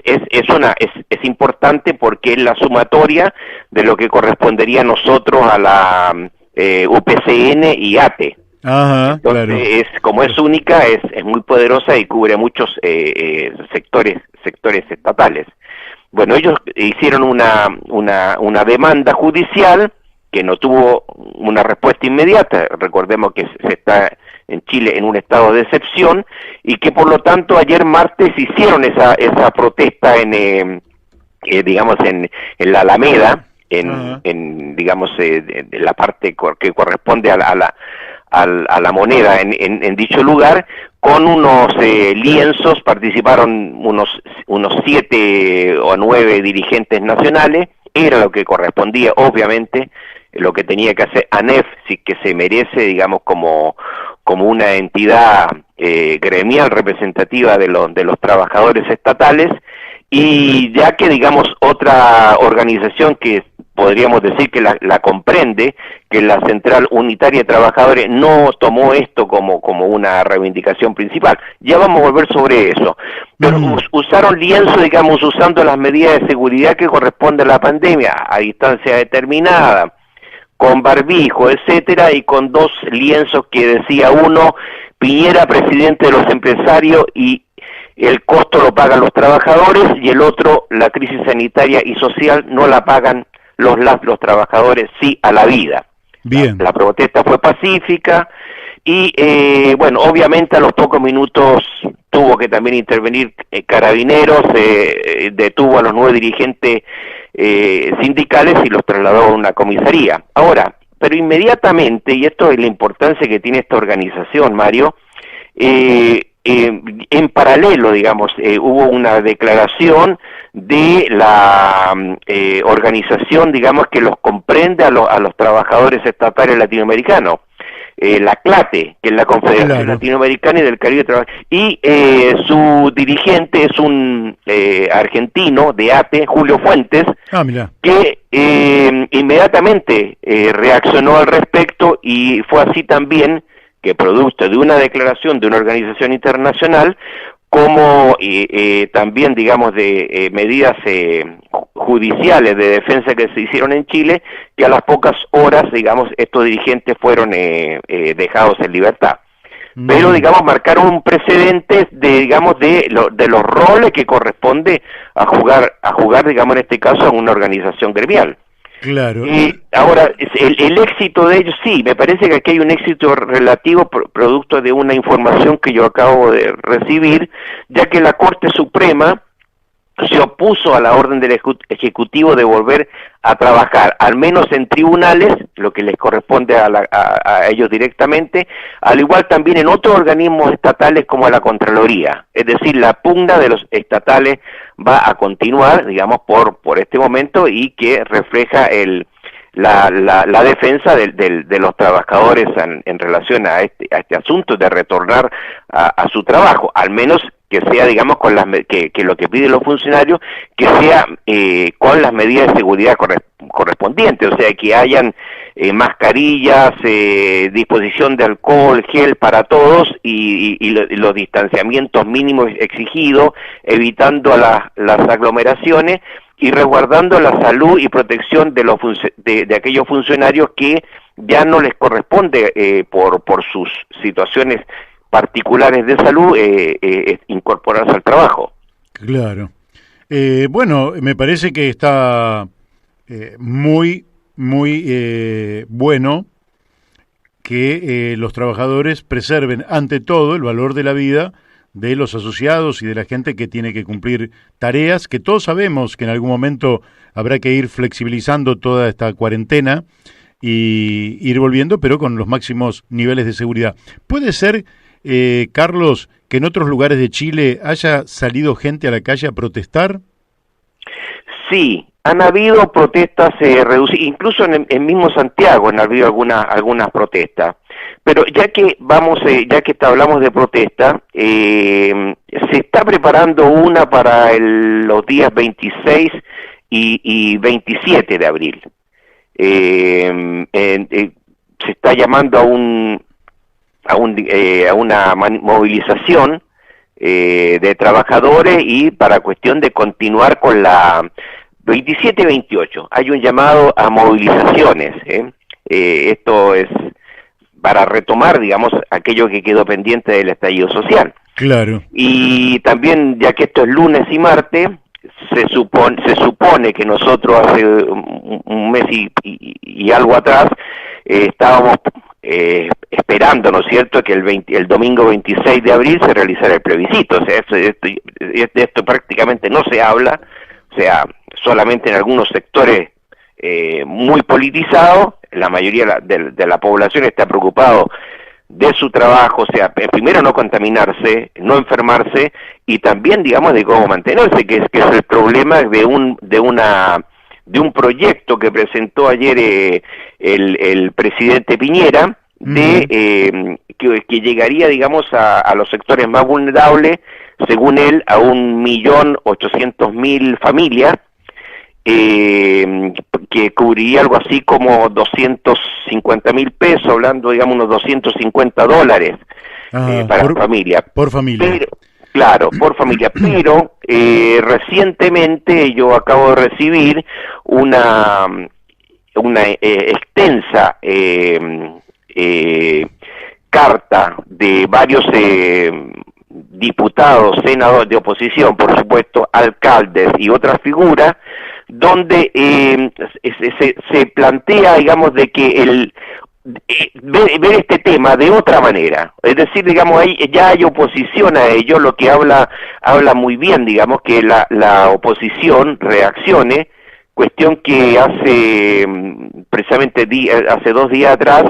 importante porque es la sumatoria de lo que correspondería a nosotros a la UPCN y ATE. Ajá, entonces, claro. Como es única, es muy poderosa y cubre muchos sectores estatales. Bueno, ellos hicieron una demanda judicial que no tuvo una respuesta inmediata. Recordemos que se está en Chile en un estado de excepción y que por lo tanto ayer martes hicieron esa protesta en la Alameda, digamos de la parte que corresponde a la moneda en dicho lugar, con unos lienzos. Participaron unos 7 o 9 dirigentes nacionales. Era lo que correspondía, obviamente, lo que tenía que hacer ANEF, sí, que se merece, digamos, como una entidad gremial representativa de los trabajadores estatales, y ya que, digamos, otra organización que podríamos decir que la comprende, que la Central Unitaria de Trabajadores, no tomó esto como una reivindicación principal. Ya vamos a volver sobre eso. Pero usaron lienzo, digamos, usando las medidas de seguridad que corresponden a la pandemia, a distancia determinada, con barbijo, etcétera, y con 2 lienzos que decía uno, Piñera, presidente de los empresarios, y el costo lo pagan los trabajadores, y el otro, la crisis sanitaria y social no la pagan los trabajadores, sí a la vida. Bien. La protesta fue pacífica y, bueno, obviamente a los pocos minutos tuvo que también intervenir Carabineros, detuvo a los 9 dirigentes sindicales y los trasladó a una comisaría. Ahora, pero inmediatamente, y esto es la importancia que tiene esta organización, Mario, en paralelo, digamos, hubo una declaración de la organización, digamos, que los comprende a los trabajadores estatales latinoamericanos, la CLATE, que es la Confederación Latinoamericana y del Caribe, y su dirigente es un argentino de ATE, Julio Fuentes, que inmediatamente reaccionó al respecto, y fue así también que, producto de una declaración de una organización internacional, como también, digamos, de medidas judiciales de defensa que se hicieron en Chile, que a las pocas horas, digamos, estos dirigentes fueron dejados en libertad. Pero, digamos, marcaron un precedente de, digamos, de los roles que corresponde a jugar, digamos, en este caso, a una organización gremial. Claro. Y ahora, el éxito de ellos, sí, me parece que aquí hay un éxito relativo producto de una información que yo acabo de recibir, ya que la Corte Suprema se opuso a la orden del Ejecutivo de volver a trabajar, al menos en tribunales, lo que les corresponde a ellos directamente, al igual también en otros organismos estatales como la Contraloría. Es decir, la pugna de los estatales va a continuar, digamos, por este momento, y que refleja la defensa de los trabajadores en relación a este asunto de retornar a su trabajo, al menos que sea, digamos, con que lo que piden los funcionarios, que sea con las medidas de seguridad correspondientes, o sea, que hayan mascarillas, disposición de alcohol, gel para todos, y los distanciamientos mínimos exigidos, evitando las aglomeraciones y resguardando la salud y protección de aquellos funcionarios que ya no les corresponde por sus situaciones particulares de salud incorporarse al trabajo. Claro. Bueno, me parece que está muy bueno que los trabajadores preserven ante todo el valor de la vida de los asociados y de la gente que tiene que cumplir tareas, que todos sabemos que en algún momento habrá que ir flexibilizando toda esta cuarentena y ir volviendo, pero con los máximos niveles de seguridad. ¿Puede ser, Carlos, que en otros lugares de Chile haya salido gente a la calle a protestar? Sí, han habido protestas reducidas, incluso en mismo Santiago han habido algunas protestas. Pero ya que hablamos de protesta, se está preparando una para los días 26 y 27 de abril. Se está llamando a una movilización de trabajadores, y para cuestión de continuar con la 27-28 hay un llamado a movilizaciones. Esto es para retomar, digamos, aquello que quedó pendiente del estallido social. Claro. Y también, ya que esto es lunes y martes, se supone que nosotros hace un mes y algo atrás estábamos esperando, ¿no es cierto?, que el domingo 26 de abril se realizara el plebiscito. O sea, esto prácticamente no se habla, o sea, solamente en algunos sectores muy politizados. La mayoría de la población está preocupado de su trabajo, o sea, primero no contaminarse, no enfermarse, y también, digamos, de cómo mantenerse, que es el problema de un proyecto que presentó ayer el presidente Piñera, que llegaría, digamos, a los sectores más vulnerables, según él, a 1.800.000 familias, que cubriría algo así como 250.000 pesos, hablando, digamos, unos $250 para familia. Por familia. Pero, claro, por familia. Pero recientemente yo acabo de recibir una extensa carta de varios diputados, senadores de oposición, por supuesto, alcaldes y otras figuras, donde se plantea, digamos, de que ver este tema de otra manera. Es decir, digamos, ya hay oposición a ello, lo que habla muy bien, digamos, que la oposición reaccione, cuestión que precisamente hace 2 días atrás,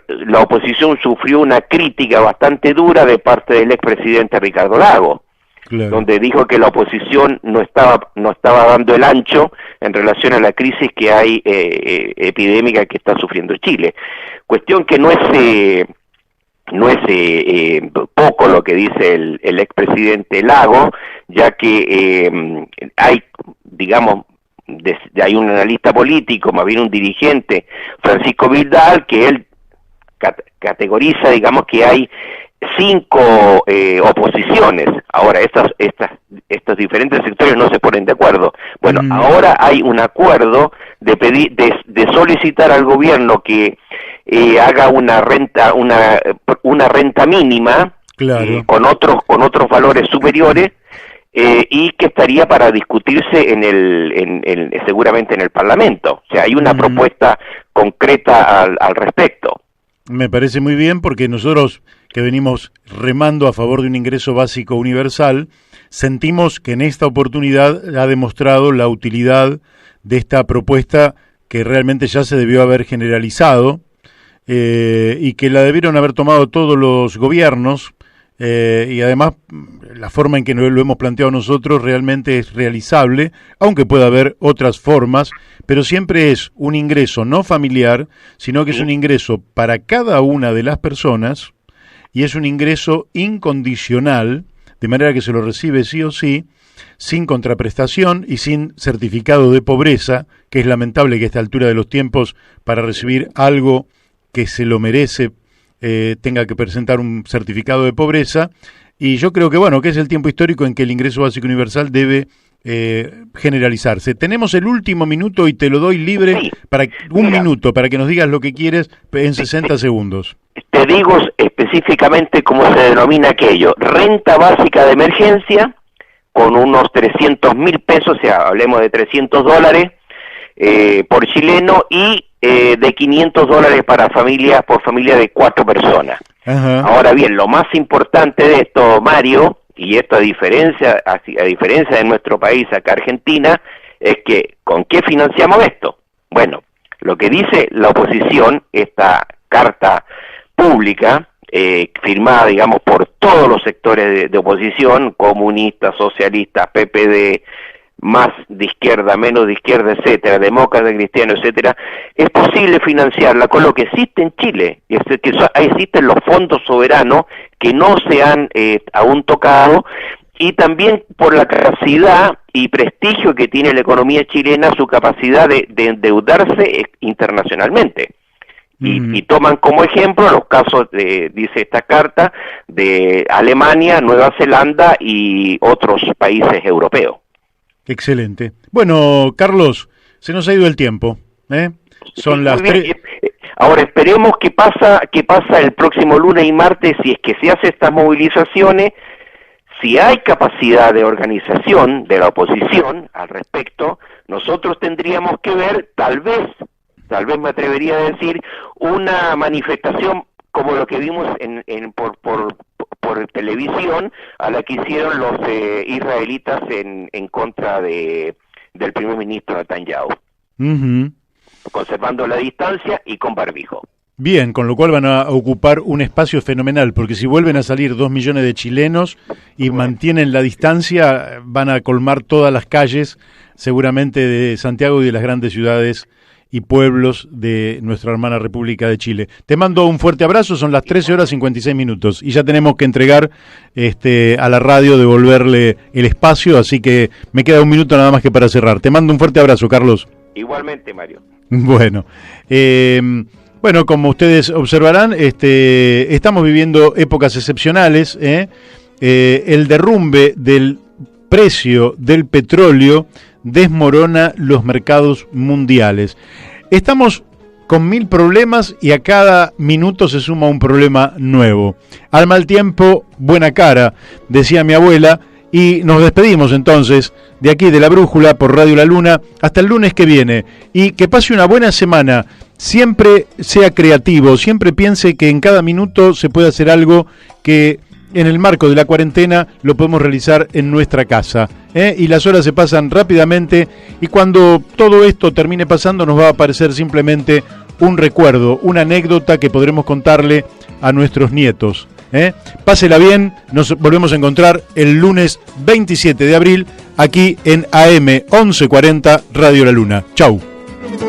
la oposición sufrió una crítica bastante dura de parte del expresidente Ricardo Lagos. Claro. donde dijo que la oposición no estaba dando el ancho en relación a la crisis que hay epidémica que está sufriendo Chile. Cuestión que no es poco lo que dice el expresidente Lago, ya que hay, digamos, hay un analista político, más bien un dirigente, Francisco Vidal, que él categoriza, digamos, que hay 5 oposiciones. Ahora, estos diferentes sectores no se ponen de acuerdo. Bueno, ahora hay un acuerdo de solicitar al gobierno que haga una renta mínima, claro, con otros valores superiores, y que estaría para discutirse seguramente en el Parlamento. O sea, hay una propuesta concreta al respecto. Me parece muy bien, porque nosotros que venimos remando a favor de un ingreso básico universal, sentimos que en esta oportunidad ha demostrado la utilidad de esta propuesta, que realmente ya se debió haber generalizado, y que la debieron haber tomado todos los gobiernos, y además la forma en que lo hemos planteado nosotros realmente es realizable, aunque pueda haber otras formas, pero siempre es un ingreso no familiar, sino que es un ingreso para cada una de las personas, y es un ingreso incondicional, de manera que se lo recibe sí o sí, sin contraprestación y sin certificado de pobreza, que es lamentable que a esta altura de los tiempos, para recibir algo que se lo merece, tenga que presentar un certificado de pobreza. Y yo creo que, bueno, que es el tiempo histórico en que el ingreso básico universal debe generalizarse. Tenemos el último minuto y te lo doy libre, Sí. para minuto, para que nos digas lo que quieres en 60 segundos. Te digo específicamente cómo se denomina aquello: renta básica de emergencia, con unos 300.000 pesos, o sea, hablemos de $300 por chileno, y de $500 por familia de 4 personas. Ajá. Ahora bien, lo más importante de esto, Mario, y esto a diferencia de nuestro país, acá Argentina, es que ¿con qué financiamos esto? Bueno, lo que dice la oposición, esta carta pública, firmada, digamos, por todos los sectores de oposición, comunistas, socialistas, PPD, más de izquierda, menos de izquierda, etcétera, demócratas, cristianos, etcétera, es posible financiarla con lo que existe en Chile, existen los fondos soberanos que no se han aún tocado, y también por la capacidad y prestigio que tiene la economía chilena, su capacidad de endeudarse internacionalmente. Y toman como ejemplo los casos, dice esta carta, de Alemania, Nueva Zelanda y otros países europeos. Excelente. Bueno, Carlos, se nos ha ido el tiempo, ¿eh? Son Sí, las muy bien. 3. Ahora esperemos qué pasa el próximo lunes y martes, si es que se hacen estas movilizaciones, si hay capacidad de organización de la oposición al respecto. Nosotros tendríamos que ver, tal vez me atrevería a decir, una manifestación como lo que vimos por televisión, a la que hicieron los israelitas en contra del primer ministro Netanyahu, conservando la distancia y con barbijo. Bien, con lo cual van a ocupar un espacio fenomenal, porque si vuelven a salir 2 millones de chilenos y mantienen la distancia, van a colmar todas las calles, seguramente de Santiago y de las grandes ciudades y pueblos de nuestra hermana República de Chile. Te mando un fuerte abrazo, son las 13:56 y ya tenemos que entregar a la radio, devolverle el espacio, así que me queda un minuto nada más que para cerrar. Te mando un fuerte abrazo, Carlos. Igualmente, Mario. Bueno, como ustedes observarán, estamos viviendo épocas excepcionales. El derrumbe del precio del petróleo desmorona los mercados mundiales. Estamos con 1000 problemas y a cada minuto se suma un problema nuevo. Al mal tiempo, buena cara, decía mi abuela, y nos despedimos entonces de aquí de La Brújula por Radio La Luna hasta el lunes que viene, y que pase una buena semana. Siempre sea creativo, siempre piense que en cada minuto se puede hacer algo que en el marco de la cuarentena lo podemos realizar en nuestra casa, y las horas se pasan rápidamente, y cuando todo esto termine pasando nos va a parecer simplemente un recuerdo, una anécdota que podremos contarle a nuestros nietos. Pásela bien, nos volvemos a encontrar el lunes 27 de abril aquí en AM 1140 Radio La Luna. Chau.